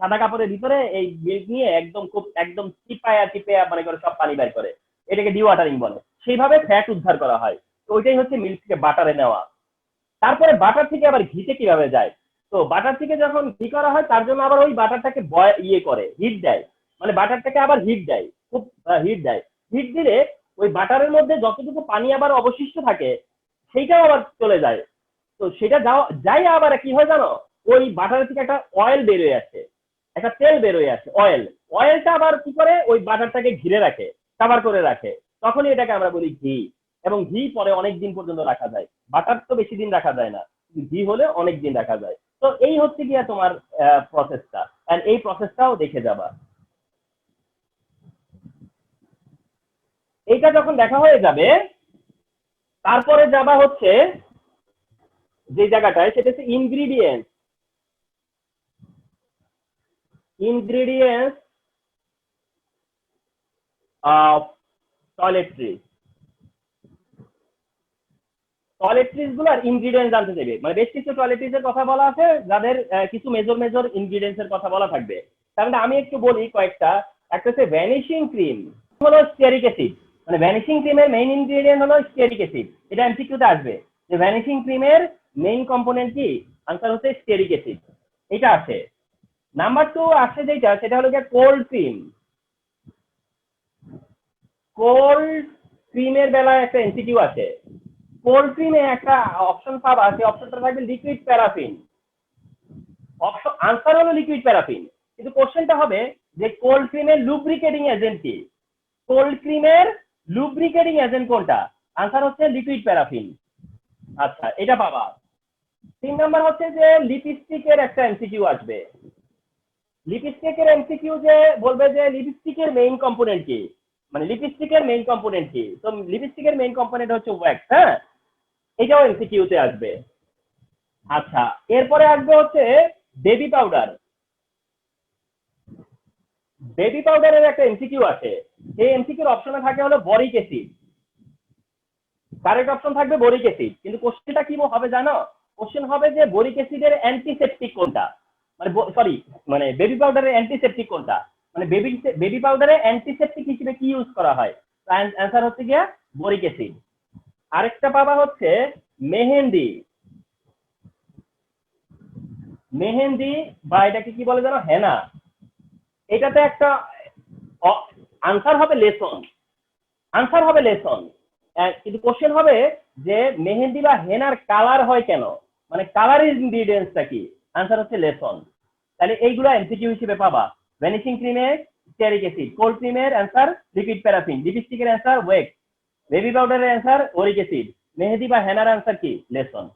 সাদা কাপড়ের ভিতরে এই মিল্ক নিয়ে একদম খুব একদম চিপায়া মানে করে সব পানি বের করে, এটাকে ডি ওয়াটারিং বলে। সেইভাবে ফ্যাট উদ্ধার করা হয়। তো ওইটাই হচ্ছে মিল্ক থেকে বাটারে নেওয়া। তারপরে বাটার থেকে আবার ঘিতে কিভাবে যায়, তো বাটার থেকে যখন ঘি করা হয়, তার জন্য আবার ওই বাটারটাকে করে হিট দেয়, মানে বাটারটাকে আবার হিট দেয়, খুব হিট দেয়। হিট দিলে ওই বাটারের মধ্যে যতটুকু পানি আবার অবশিষ্ট থাকে, সেইটাও আবার চলে যায়। তো সেটা যাই আবার কি হয় জানো, ওই বাটার থেকে একটা অয়েল বেরোয় আসে, একটা তেল বেরোয় আসে, অয়েলটা আবার কি করে, ওই বাটারটাকে ঘিরে রাখে, কভার করে রাখে। তখনই এটাকে আমরা বলি ঘি। এবং ঘি পরে অনেক দিন পর্যন্ত রাখা যায়, বাটার তো বেশি দিন রাখা যায় না, ঘি হলে অনেক দিন রাখা যায়। তো এই হচ্ছে গিয়া তোমার প্রসেসটা, এন্ড এই প্রসেসটাও দেখে যাবা। এইটা যখন দেখা হয়ে যাবে, তারপরে যাবা হচ্ছে যে জায়গাটায়, সেটা হচ্ছে ইনগ্রিডিয়েন্টস অফ টয়লেট্রিজ। টয়লেট্রিজ গুলার ইনগ্রিডিয়েন্টস জানতে চাইবে, মানে বেশ কিছু টয়লেট্রিজ এর কথা বলা আছে, যাদের কিছু মেজর ইনগ্রিডিয়েন্টস এর কথা বলা থাকবে। তাহলে আমি একটু বলি কয়েকটা। একটা হচ্ছে ভ্যানিশিং ক্রিম, হলো স্টেরিক অ্যাসিড, মানে ভ্যানিশিং ক্রিমের মেইন ইনগ্রিডিয়েন্ট হলো স্টেরিক অ্যাসিড। এটা এমসিকিউতে আসবে যে ভ্যানিশিং ক্রিমের মেইন কম্পোনেন্ট কি, আনসার হচ্ছে স্টেরিক অ্যাসিড, এটা আছে। নাম্বার 2 আসছে যেটা, সেটা হলো যে কোল্ড ক্রিম। কোল্ড ক্রিমের বেলায় একটা এমসিকিউ আছে। কোল্ড ক্রিমে একটা অপশন পাবা, সেই অপশনটা থাকবে লিকুইড প্যারাফিন। অপশন আনসার হলো লিকুইড প্যারাফিন, কিন্তু কোশ্চেনটা হবে যে কোল্ড ক্রিমের লুব্রিকেটিং এজেন্ট কি, কোল্ড ক্রিমের লুব্রিকেটিং এজেন্ট কোনটা, আনসার হচ্ছে লিকুইড প্যারাফিন। আচ্ছা, এটা পাবা। 3 নাম্বার হচ্ছে যে লিপস্টিকের একটা এমসিকিউ আসবে। লিপস্টিকের এমসিকিউ যে বলবে যে লিপস্টিকের মেইন কম্পোনেন্ট কি, মানে লিপস্টিকের মেইন কম্পোনেন্ট কি, তো লিপস্টিকের মেইন কম্পোনেন্ট হচ্ছে ওয়্যাক্স, হ্যাঁ, এটাও এমসিকিউতে আসবে। আচ্ছা, এরপরে আসবে হচ্ছে বেবি পাউডার। বেবি পাউডারের একটা এমসিকিউ আছে, সেই এমসিকিউর অপশনে থাকে হলো বরিক অ্যাসিড, কারেক্ট অপশন থাকবে বরিক অ্যাসিড। কিন্তু কোশ্চেনটা কি হবে জানো, কোশ্চেন হবে যে বরিক অ্যাসিডের অ্যান্টিসেপটিক কোনটা, মানে সরি, মানে বেবি পাউডারের অ্যান্টিসেপটিক কোনটা, মানে বেবি পাউডারের অ্যান্টিসেপটিক হিসেবে কি ইউজ করা হয়, অ্যান্সার হচ্ছে গিয়া বরিক অ্যাসিড। আরেকটা পাবা হচ্ছে মেহেন্দি। মেহেন্দি বা এটাকে কি বলে জানো, হেনা। এটাতে একটা আনসার হবে লেসন, আনসার হবে লেসন। কিন্তু কোশ্চেন হবে যে মেহেন্দি বা হেনার কালার হয় কেন, মানে কালার ইনগ্রিডিয়েন্টসটা কি, আনসার হচ্ছে লেসন। তাহলে এইগুলো এমসিকিউ হিসেবে পাবা। ভ্যানিশিং ক্রিমে স্টিয়ারিক অ্যাসিড, কোল্ড ক্রিমের অ্যান্সার লিকুইড প্যারাফিন, লিপস্টিকের অ্যান্সার ওয়েক্স, বেবি পাউডারের অ্যান্সার ওরিক অ্যাসিড, মেহেদি বা হেনার অ্যান্সার কি লেসন।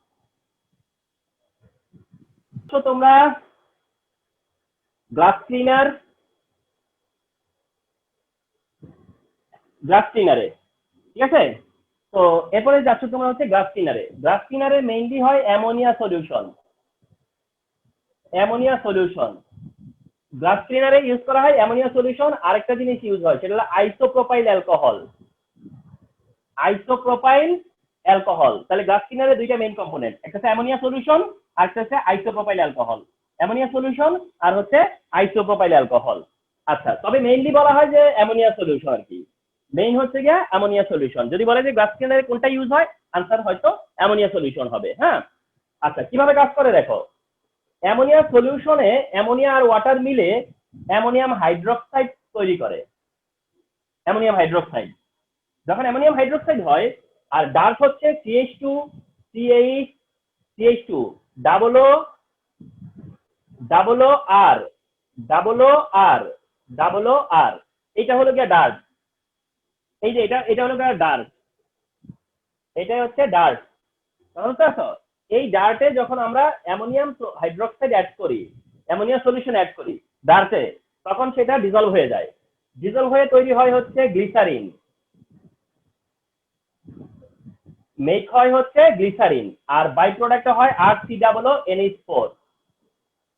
তো তোমরা গ্লাস ক্লিনারে, ঠিক আছে। তো এরপরে যাচ্ছ তোমরা হচ্ছে গ্লাস ক্লিনারে মেইনলি হয় অ্যামোনিয়া সলিউশন। গ্লাস ক্লিনারে ইউজ করা হয় অ্যামোনিয়া সলিউশন। আরেকটা জিনিস ইউজ হয় সেটা হলো আইসোপ্রোপাইল অ্যালকোহল। তাহলে গ্লাস ক্লিনারে দুইটা মেইন কম্পোনেন্ট, একটা হচ্ছে অ্যামোনিয়া সলিউশন আর একটা হচ্ছে আইসোপ্রোপাইল অ্যালকোহল। অ্যামোনিয়া সলিউশন আর হচ্ছে আইসোপ্রোপাইল অ্যালকোহল। আচ্ছা, তবে মেইনলি বলা হয় যে অ্যামোনিয়া সলিউশন আর কি, মেইন হচ্ছে গিয়া অ্যামোনিয়া সলিউশন। যদি বলে যে গ্লাস ক্লিনারে কোনটা ইউজ হয়, আনসার হয়তো অ্যামোনিয়া সলিউশন হবে। হ্যাঁ, আচ্ছা কিভাবে কাজ করে দেখো। অ্যামোনিয়া সলিউশনে অ্যামোনিয়া আর ওয়াটার মিলে অ্যামোনিয়াম হাইড্রোক্সাইড তৈরি করে। অ্যামোনিয়াম হাইড্রোক্সাইড, যখন অ্যামোনিয়াম হাইড্রোক্সাইড হয় আর ডার্ক হচ্ছে CH2 CH CH2 ডাবল ও আর এটা হলো গিয়া ডার্ক। এই যে এটা হলো গিয়া ডার্ক, এটা হচ্ছে ডার্ক। বুঝতে পারছো? এই ডার্টে যখন আমরা অ্যামোনিয়াম হাইড্রোক্সাইড অ্যাড করি, অ্যামোনিয়া সলিউশন অ্যাড করি ডার্টে, তখন সেটা ডিজলভ হয়ে যায়। ডিজলভ হয়ে তৈরি হয় হচ্ছে গ্লিসারিন, মেক হয় হচ্ছে গ্লিসারিন। আর বাই প্রোডাক্ট হয় RCOONH4,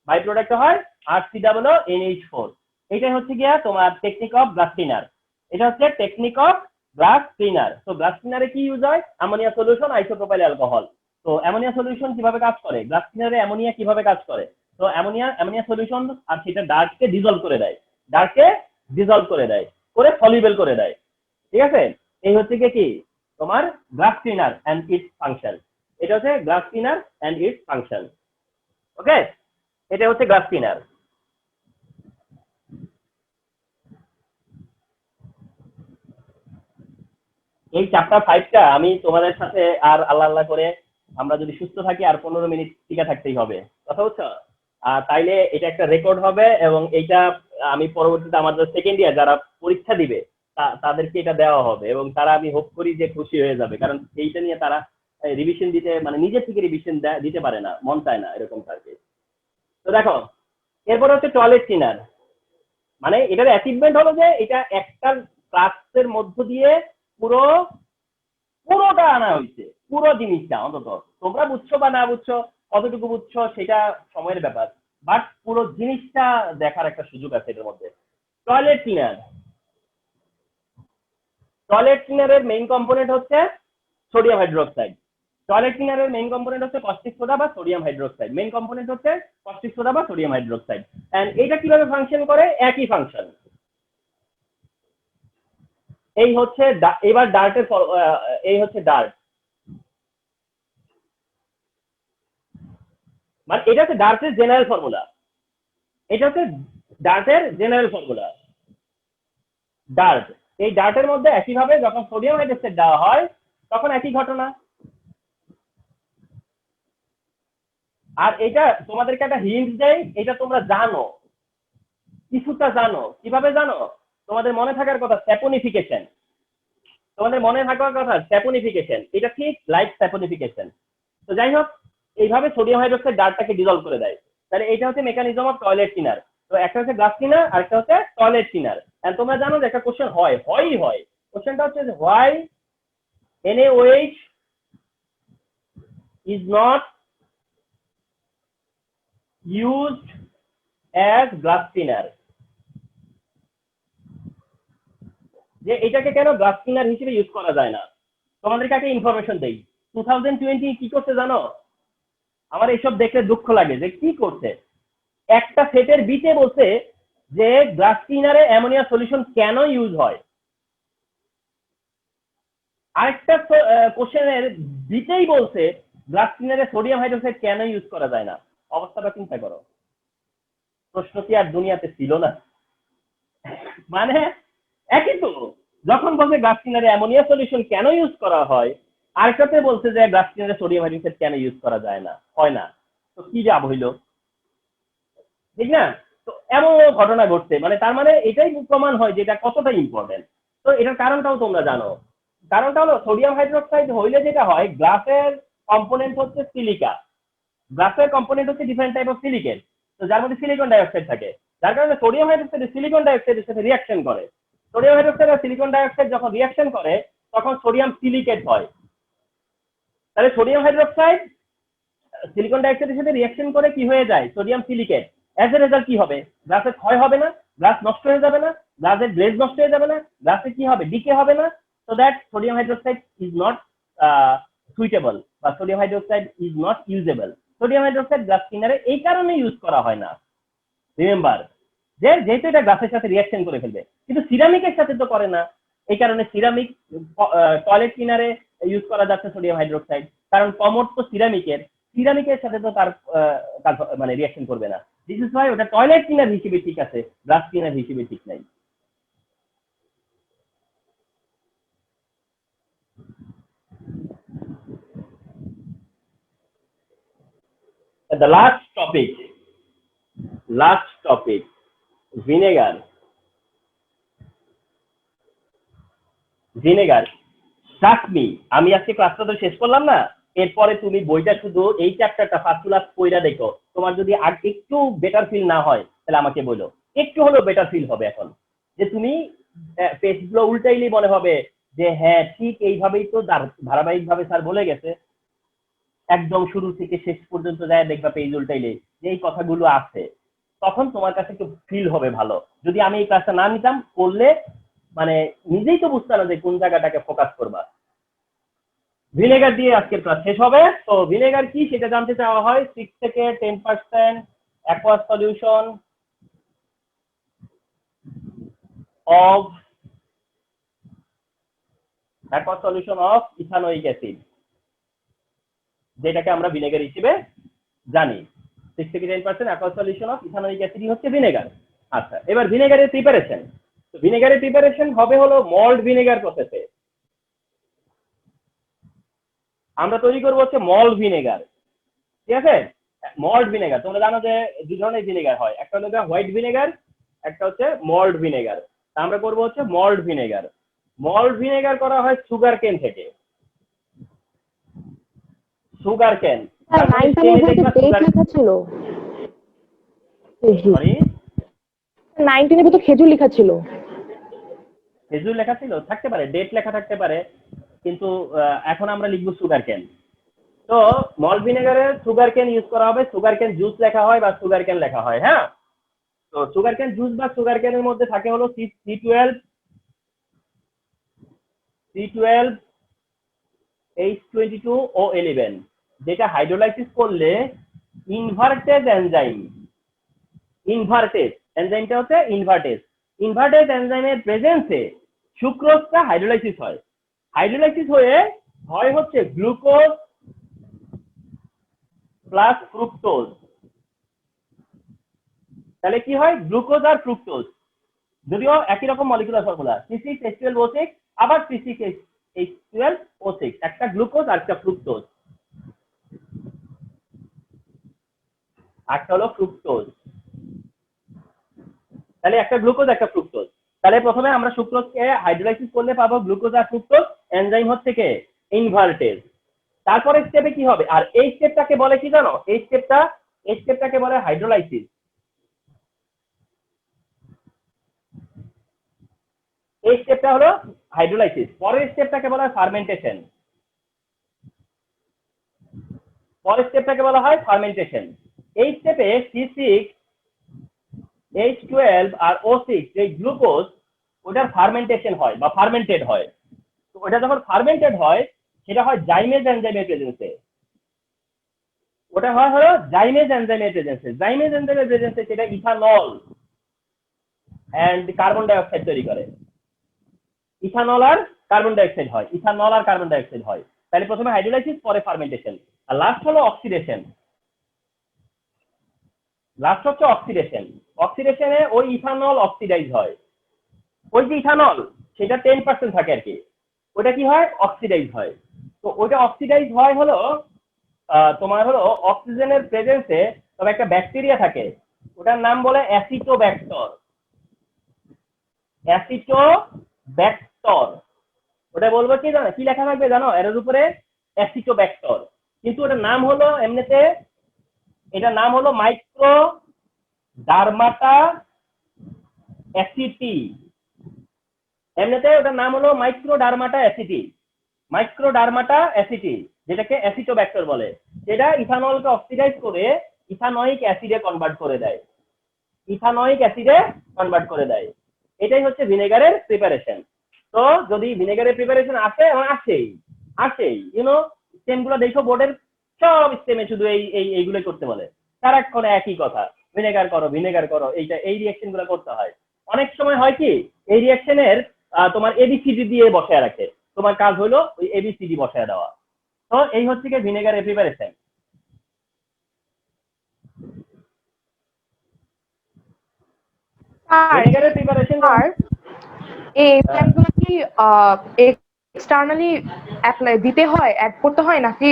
বাই প্রোডাক্ট হয় RCOONH4। এটাই হচ্ছে গিয়া তোমার টেকনিক অফ গ্লাস ক্লিনার। এটা হচ্ছে টেকনিক অফ গ্লাস ক্লিনার। তো গ্লাস ক্লিনারে কি ইউজ হয়? Ammonia solution, isopropyl alcohol. তো অ্যামোনিয়া সলিউশন কিভাবে কাজ করে, গ্লাস ক্লিনারে অ্যামোনিয়া কিভাবে কাজ করে? তো অ্যামোনিয়া সলিউশন আর সেটা ডার্টকে ডিজলভ করে দেয়, করে সলিউবল করে দেয়। ঠিক আছে, এই হচ্ছে কি তোমার glass cleaner and its function. এটা হচ্ছে glass cleaner and its function. Okay, এটা হচ্ছে গ্লাস ক্লিনার। এই চ্যাপ্টার 5টা আমি তোমাদের সাথে আর আল্লাহ করে আমরা যদি সুস্থ থাকি আর 15 মিনিট টিকে থাকতেই হবে, কথা বুঝছো? আর তাইলে এটা একটা রেকর্ড হবে এবং এইটা আমি পরবর্তীতে আমাদের সেকেন্ড ইয়ার যারা পরীক্ষা দিবে তাদেরকে এটা দেওয়া হবে এবং তারা আমি হোপ করি যে খুশি হয়ে যাবে, কারণ এইটা নিয়ে তারা রিভিশন দিতে মানে নিজের থেকে রিভিশন দিতে পারে না, মন চায় না এরকম থাকে। তো দেখো এরপরে হচ্ছে টয়লেট ক্লিনার। মানে এটার অ্যাচিভমেন্ট হলো যে এটা একটা ক্লাসের মধ্য দিয়ে পুরোটা আনা হয়েছে, পুরো জিনিসটা। অন্তত তোমরা বুঝছো বা না বুঝছো, কতটুকু বুঝছো সেটা সময়ের ব্যাপার, বাট পুরো জিনিসটা দেখার একটা সুযোগ আছে এটার মধ্যে। টয়লেট ক্লিনারের মেইন কম্পোনেন্ট হচ্ছে সোডিয়াম হাইড্রোক্সাইড। টয়লেট ক্লিনারের মেইন কম্পোনেন্ট হচ্ছে কস্টিক সোডা বা সোডিয়াম হাইড্রোক্সাইড। মেইন কম্পোনেন্ট হচ্ছে কস্টিক সোডা বা সোডিয়াম হাইড্রোক্সাইড। এন্ড এটা কিভাবে ফাংশন করে? একই ফাংশন। এই হচ্ছে এবার ডার্টের, এই হচ্ছে ডার্ট, মানে এটা হচ্ছে ডার্টের জেনারেল ফর্মুলা। ডার্ট, এই ডার্টের মধ্যে একইভাবে যখন সোডিয়াম হাইড্রোক্সাইড দেওয়া হয় তখন একই ঘটনা। আর এটা তোমাদেরকে একটা হিন্ট দেয়, এটা তোমরা জানো, কিছুটা জানো। কিভাবে জানো? তোমাদের মনে থাকার কথা স্যাপোনিফিকেশন। এটা ঠিক লাইক স্যাপোনিফিকেশন। তো যাই হোক, এইভাবে সোডিয়াম হাইড্রোক্সাইড ডার্টটাকে ডিজলভ করে দেয়। তাহলে এটা হচ্ছে মেকানিজম অফ টয়লেট ক্লিনার। তো একটা হচ্ছে গ্লাস ক্লিনার আর একটা হচ্ছে টয়লেট ক্লিনার। এন্ড তোমরা জানো যে একটা কোশ্চেন হয়। কোশ্চেনটা হচ্ছে why NaOH is not used as glass cleaner। যে এটাকে কেন গ্লাস ক্লিনার হিসেবে ইউজ করা যায় না? তোমাদেরকে একটা ইনফরমেশন দেই। 2020 কি করছে জানো? আমার এইসব দেখলে দুঃখ লাগে যে কি করছে। একটা সেটের বিতে বলছে যে গ্লাস ক্লিনারে অ্যামোনিয়া সলিউশন কেন ইউজ হয়, আরেকটা কোশ্চেনের বিতেই বলছে গ্লাস ক্লিনারে সোডিয়াম হাইড্রোক্সাইড কেন ইউজ করা যায় না। অবস্থাটা চিন্তা করো, প্রশ্ন কি আর দুনিয়াতে ছিল না? মানে একই তো, যখন বলছে গ্লাস ক্লিনারে অ্যামোনিয়া সলিউশন কেন ইউজ করা হয়, আরেকটাতে বলছে যে গ্লাস ক্লিনারে সোডিয়াম হাইড্রোক্সাইড কেন ইউজ করা যায় না, হয় না। তো কি লাভ হইলো? ঠিক না? তো এমন ঘটনা ঘটছে, মানে তার মানে এটাই প্রমাণ হয় যে এটা কতটা ইম্পর্টেন্ট। তো এটার কারণটাও তোমরা জানো। কারণটা হলো সোডিয়াম হাইড্রোক্সাইড হইলে যেটা হয়, গ্লাসের কম্পোনেন্ট হচ্ছে সিলিকা, গ্লাসের কম্পোনেন্ট হচ্ছে ডিফারেন্ট টাইপ অফ সিলিকেট, তো যার মধ্যে সিলিকন ডাইঅক্সাইড থাকে, যার কারণে সোডিয়াম হাইড্রোক্সাইড সিলিকন ডাইঅক্সাইডের সাথে রিয়াকশন করে। সোডিয়াম হাইড্রোক্সাইড আর সিলিকন ডাইঅক্সাইড যখন রিয়াকশন করে তখন সোডিয়াম সিলিকেট হয়। তাহলে সোডিয়াম হাইড্রোক্সাইড সিলিকন ডাইঅক্সাইডের সাথে রিয়াকশন করে কি হয়ে যায়, sodium silicate. As a result কি হবে, গ্লাসের ক্ষয় হবে না, গ্লাস নষ্ট হয়ে যাবে না, গ্লাসের গ্লেজ নষ্ট হয়ে যাবে না, গ্লাসে কি হবে, ডিকে হবে না। So that sodium hydroxide is not suitable বা sodium hydroxide is not usable. Sodium hydroxide glass ক্লিনারে এই কারণে ইউজ করা হয় না। রিমেম্বার যে যেহেতু এটা গ্লাসের সাথে রিয়াকশন করে ফেলবে, কিন্তু সিরামিকের সাথে তো করে না। এই কারণে সিরামিক টয়লেট ক্লিনারে ইউজ করা যাচ্ছে সোডিয়াম হাইড্রোক্সাইড, কারণ কমোড তো সিরামিকের সাথে তো তার মানে রিয়াকশন করবে না। দিস ইজ ওয়াই ওটা টয়লেট ক্লিনার হিসেবে ঠিক আছে, গ্লাস ক্লিনার হিসেবে ঠিক নাই। The last topic, vinegar. Trust me, আমি আজকে ক্লাসটা তো শেষ করলাম না, এরপরে তুমি বইটা শুধু এই চ্যাপ্টারটা ফার্স্ট ক্লাস পড়া দেখো। তোমার যদি আর একটু বেটার ফিল না হয় তাহলে আমাকে বলো, একটু হলেও বেটার ফিল হবে এখন, যে তুমি পেজগুলো উল্টাইলেই মনে হবে যে হ্যাঁ ঠিক এইভাবেই তো ধারাবাহিকভাবে স্যার বলে গেছে। একদম শুরু থেকে শেষ পর্যন্ত যায় দেখবা পেজ উল্টাইলে যে এই কথাগুলো আছে, তখন তোমার কাছে একটু ফিল হবে ভালো। যদি আমি এই ক্লাসটা না নিতাম, করলে মানে নিজেই তো বুঝতে না যে কোন জায়গাটাকে ফোকাস করবা। ভিনেগার দিয়ে আজকের ক্লাস শেষ হবে। তো ভিনেগার কি সেটা জানতে চাওয়া হয়, 6 থেকে 10% aqueous solution of ethanoic acid, যেটাকে আমরা ভিনেগার হিসেবে জানি। 6 থেকে 10% aqueous solution of ethanoic acid হচ্ছে ভিনেগার। আচ্ছা, এবার ভিনেগারের প্রিপারেশন। তো ভিনেগারের প্রিপারেশন হবে হলো মল্ট ভিনেগার প্রসেসে। আমরা তৈরি করবো হচ্ছে মল্ট ভিনেগার, ঠিক আছে? মল্ট ভিনেগার তোমরা জানো যে দুই ধরনের ভিনেগার হয়, একটা হলো হোয়াইট ভিনেগার, একটা হচ্ছে মল্ট ভিনেগার। আমরা করবো হচ্ছে মল্ট ভিনেগার। মল্ট ভিনেগার করা হয় সুগার কেন থেকে। সুগার কেন, খেজুর লেখা ছিল। খেজুর লেখা ছিল, থাকতে পারে, ডেট লেখা থাকতে পারে, কিন্তু এখন আমরা লিখবো সুগার কেন। তো মল্ট ভিনেগারে সুগার কেন ইউজ করা হবে, সুগার কেন জুস লেখা হয় বা সুগার কেন লেখা হয়। হ্যাঁ, তো সুগার কেন জুস বা সুগার কেনের মধ্যে থাকে হলো C12H22O11, যেটা হাইড্রোলাইসিস করলে ইনভার্টেজ এনজাইমটা হচ্ছে ইনভার্টেজ এনজাইমের প্রেজেন্সে সুক্রোজটা হাইড্রোলাইসিস হয়। হাইড্রোলাইসিস হয় হচ্ছে গ্লুকোজ প্লাস ফ্রুক্টোজ। তাহলে কি হয়, গ্লুকোজ আর ফ্রুক্টোজ, যদিও একই রকম মলিকুলার ফর্মুলা, C6H12O6 আবার C6H12O6, একটা গ্লুকোজ আর একটা ফ্রুক্টোজ, একটা হলো ফ্রুক্টোজ। তাহলে একটা গ্লুকোজ একটা ফ্রুক্টোজ। তাহলে প্রথমে আমরা সুক্রোজকে হাইড্রোলাইসিস করলে পাবো গ্লুকোজ আর ফ্রুক্টোজ, এনজাইম হচ্ছে কে, ইনভার্টেজ। তারপরে স্টেপে কি হবে, আর এই স্টেপটাকে বলে কি জানো, এই স্টেপটাকে বলে হাইড্রোলাইসিস। এই স্টেপটা হলো হাইড্রোলাইসিস। পরের স্টেপটাকে বলা হয় ফার্মেন্টেশন। এই স্টেপে C6H12 আর O6 এই গ্লুকোজ, ওটার ফার্মেন্টেশন হয় বা ফার্মেন্টেড হয়। তো ওটা যখন ফার্মেন্টেড হয় সেটা হয় জাইমেজ এনজাইমের প্রেজেন্সে। ওটা হয় হলো জাইমেজ এনজাইমের প্রেজেন্সে সেটা ethanol and carbon dioxide তৈরি করে। ইথানল আর কার্বন ডাই অক্সাইড হয়। তাহলে প্রথমে হাইড্রোলাইসিস, পরে ফার্মেন্টেশন, আর লাস্ট হলো অক্সিডেশন। অক্সিডেশনে ওই ইথানল অক্সিডাইজ হয়। ওই যে ইথানল সেটা 10% থাকে আর কি, ওটা কি হয়, অক্সিডাইজ হয়। তো ওটা অক্সিডাইজ হয় হলো তোমার হলো অক্সিজেনের প্রেজেন্সে, তবে একটা ব্যাকটেরিয়া থাকে ওটার নাম বলে অ্যাসিটোব্যাক্টর। অ্যাসিটোব্যাক্টর ওটা বলবো কি জানো, কি লেখা থাকবে জানো এর উপরে? অ্যাসিটোব্যাক্টর। কিন্তু ওটার নাম হলো এমনিতে, এটার নাম হলো মাইক্রোডার্মাটা অ্যাসিটি। এমনিতে ওটার নাম হলো মাইক্রোডার্মাটা অ্যাসিটি। মাইক্রোডার্মাটা অ্যাসিটি যেটাকে অ্যাসিটোব্যাক্টর বলে, যেটা ইথানলকে অক্সিডাইজ করে ইথানোয়িক অ্যাসিডে কনভার্ট করে দেয়। ইথানোয়িক অ্যাসিডে কনভার্ট করে দেয়। এটাই হচ্ছে ভিনেগারের প্রিপারেশন। তো যদি ভিনেগারের প্রিপারেশন আসে, এবং আসেই ইউনো, স্টেমগুলো দেখো বোর্ডের সব স্টেমে শুধু এইগুলোই করতে বলে, সারাক্ষণ একই কথা, ভিনেগার করো, এই রিঅ্যাকশন গুলো করতে হয়। অনেক সময় হয় কি, এই রিঅ্যাকশনের তোমার এবিসিডি দিয়ে বসায় রাখে, তোমার কাজ হলো ওই এবিসিডি বসায় দেওয়া। তো এই হচ্ছে কি ভিনেগারের প্রিপারেশন। ভিনেগারের প্রিপারেশন আর এই এনজাইমগুলো কি এক্সটার্নালি অ্যাপ্লাই দিতে হয়, অ্যাড করতে হয়, নাকি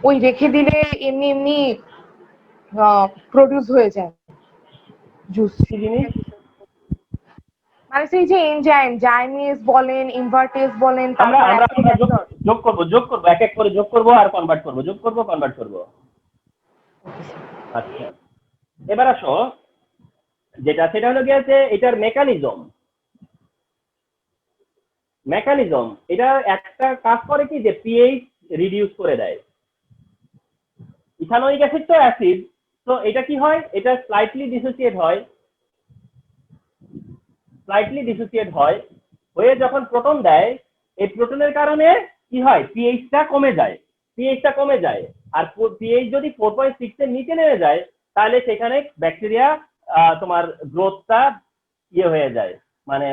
ওই রেখে দিলে এমনি এমনি প্রডিউস হয়ে যায় জুস? কি জিনিস? মানে সেই যে এনজাইম, জাইমেজ বলেন, ইনভার্টেজ বলেন, আমরা তারপর আমরা অ্যাসিড আমরা যোগ করব এক এক করে যোগ করব আর কনভার্ট করব। আচ্ছা, এবার আসো, সেটা হলো গিয়েছে এটার মেকানিজম। এটা একটা কাজ করে কি, যে পিএইচ রিডিউস করে দেয়। ইথানোয়িক অ্যাসিড তো অ্যাসিড, তো এটা কি হয়, এটা স্লাইটলি ডিসোসিয়েট হয়, হয়ে যখন প্রোটন দেয়, এই প্রোটনের কারণে কি হয়, পিএইচটা কমে যায়। আর পিএইচ যদি 4.6 এর নিচে নেমে যায়, তাহলে সেখানে ব্যাকটেরিয়া তোমার গ্রোথটা হয়ে যায়, মানে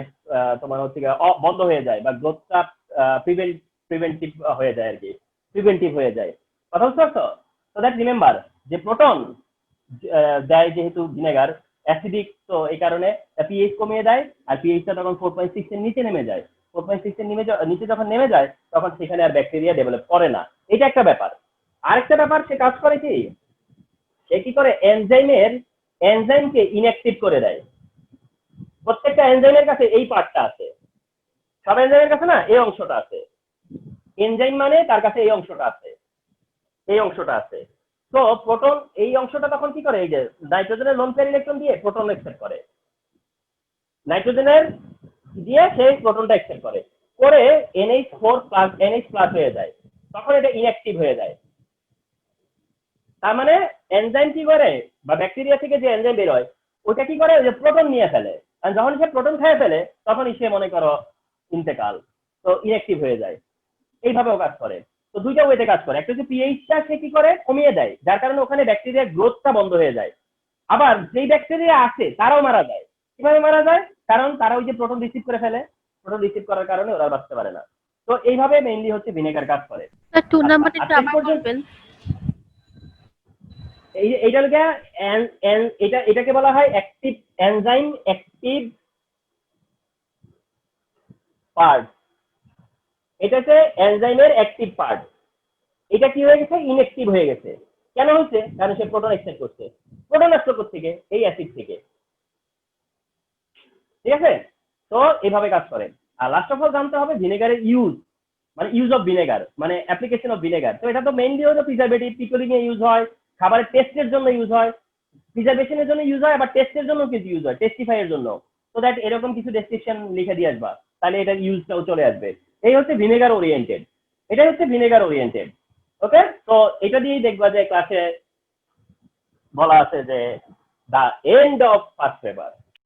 তোমার হচ্ছে বন্ধ হয়ে যায়, বা গ্রোথটা প্রিভেন্টিভ হয়ে যায় আর কি, কথা বুঝতে পারছো? তো দ্যাট রিমেম্বার যে প্রোটন দেয় যেহেতু ভিনেগার অ্যাসিডিক, তো এই কারণে পিএইচ কমিয়ে দেয়, আর পিএইচটা তখন 4.6 এর নিচে নেমে যায়। 4.6 এর নিচে যখন নেমে যায়, তখন সেখানে আর ব্যাকটেরিয়া ডেভেলপ করে না। এটা একটা ব্যাপার। আরেকটা ব্যাপার, সে কাজ করে কি, সে কি করে, এনজাইমকে ইনঅ্যাক্টিভ করে দেয়। প্রত্যেকটা এনজাইমের কাছে এই পার্টটা আছে, সব এনজাইমের কাছে না এই অংশটা আছে। এনজাইম মানে তার কাছে এই অংশটা আছে। তো প্রোটন এই অংশটা তখন কি করে, এই যে নাইট্রোজেনের লোন পেয়ার ইলেকট্রন দিয়ে প্রোটন অ্যাকসেপ্ট করে, নাইট্রোজেনের দিয়ে সেই প্রোটনটা অ্যাকসেপ্ট করে NH+ হয়ে যায়, তখন এটা ইনঅ্যাক্টিভ হয়ে যায়। তার মানে এনজাইম কি করে, বা ব্যাকটেরিয়া থেকে যে এনজাইম বের হয়, ওটা কি করে, যে প্রোটন নিয়ে ফেলে, আর যখন সে প্রোটন খেয়ে ফেলে, তখন সে মনে করো ইন্তেকাল, তো ইনঅ্যাক্টিভ হয়ে যায়। এইভাবেও কাজ করে। তো দুইটা ওয়েতে কাজ করে, একটা হচ্ছে পিএইচটা সে কি করে, কমিয়ে দেয়, যার কারণে ওখানে ব্যাকটেরিয়ার গ্রোথটা বন্ধ হয়ে যায়। আবার যেই ব্যাকটেরিয়া আছে তারাও মারা যায়। কিভাবে মারা যায়? কারণ তারা ওই যে প্রোটন রিসিভ করে ফেলে, প্রোটন রিসিভ করার কারণে ওরা বাঁচতে পারে না। তো এইভাবে মেইনলি হচ্ছে ভিনেগার কাজ করে। স্যার 2 নাম্বারটা একটু আবার বলবেন। এটাকে বলা হয় অ্যাক্টিভ এনজাইম অ্যাক্টিভ পার্ট। এটাতে এনজাইমের অ্যাক্টিভ পার্ট। এটা কি হয়ে গেছে, ইনঅ্যাক্টিভ হয়ে গেছে। কেন হচ্ছে? কারণ সে প্রোটন এক্সেপ্ট করছে। প্রোটন আসলো থেকে এই অ্যাসিড থেকে, ঠিক আছে? তো এইভাবে কাজ করে। আর লাস্ট অফ অল জানতে হবে ভিনেগারের ইউজ, মানে ইউজ অফ ভিনেগার, মানে অ্যাপ্লিকেশন অফ ভিনেগার। তো এটা তো মেইনলি হলো প্রিজারভেটিভ, পিকলিং এ ইউজ হয়, খাবারের টেস্টের জন্য ইউজ হয়, প্রিজারভেশনের জন্য ইউজ হয়, আবার টেস্টের জন্য কিন্তু ইউজ হয়, টেস্টিফাই এর জন্য। তো দ্যাট এরকম কিছু ডেসক্রিপশন লিখে দিয়ে আসবা, তাহলে এটার ইউজটাও চলে আসবে। এই হচ্ছে ভিনেগার ওরিয়েন্টেড, এটাই হচ্ছে ভিনেগার ওরিয়েন্টেড। ওকে, তো এটা দিয়েই দেখবা যে ক্লাসে বলা আছে যে the end of first paper.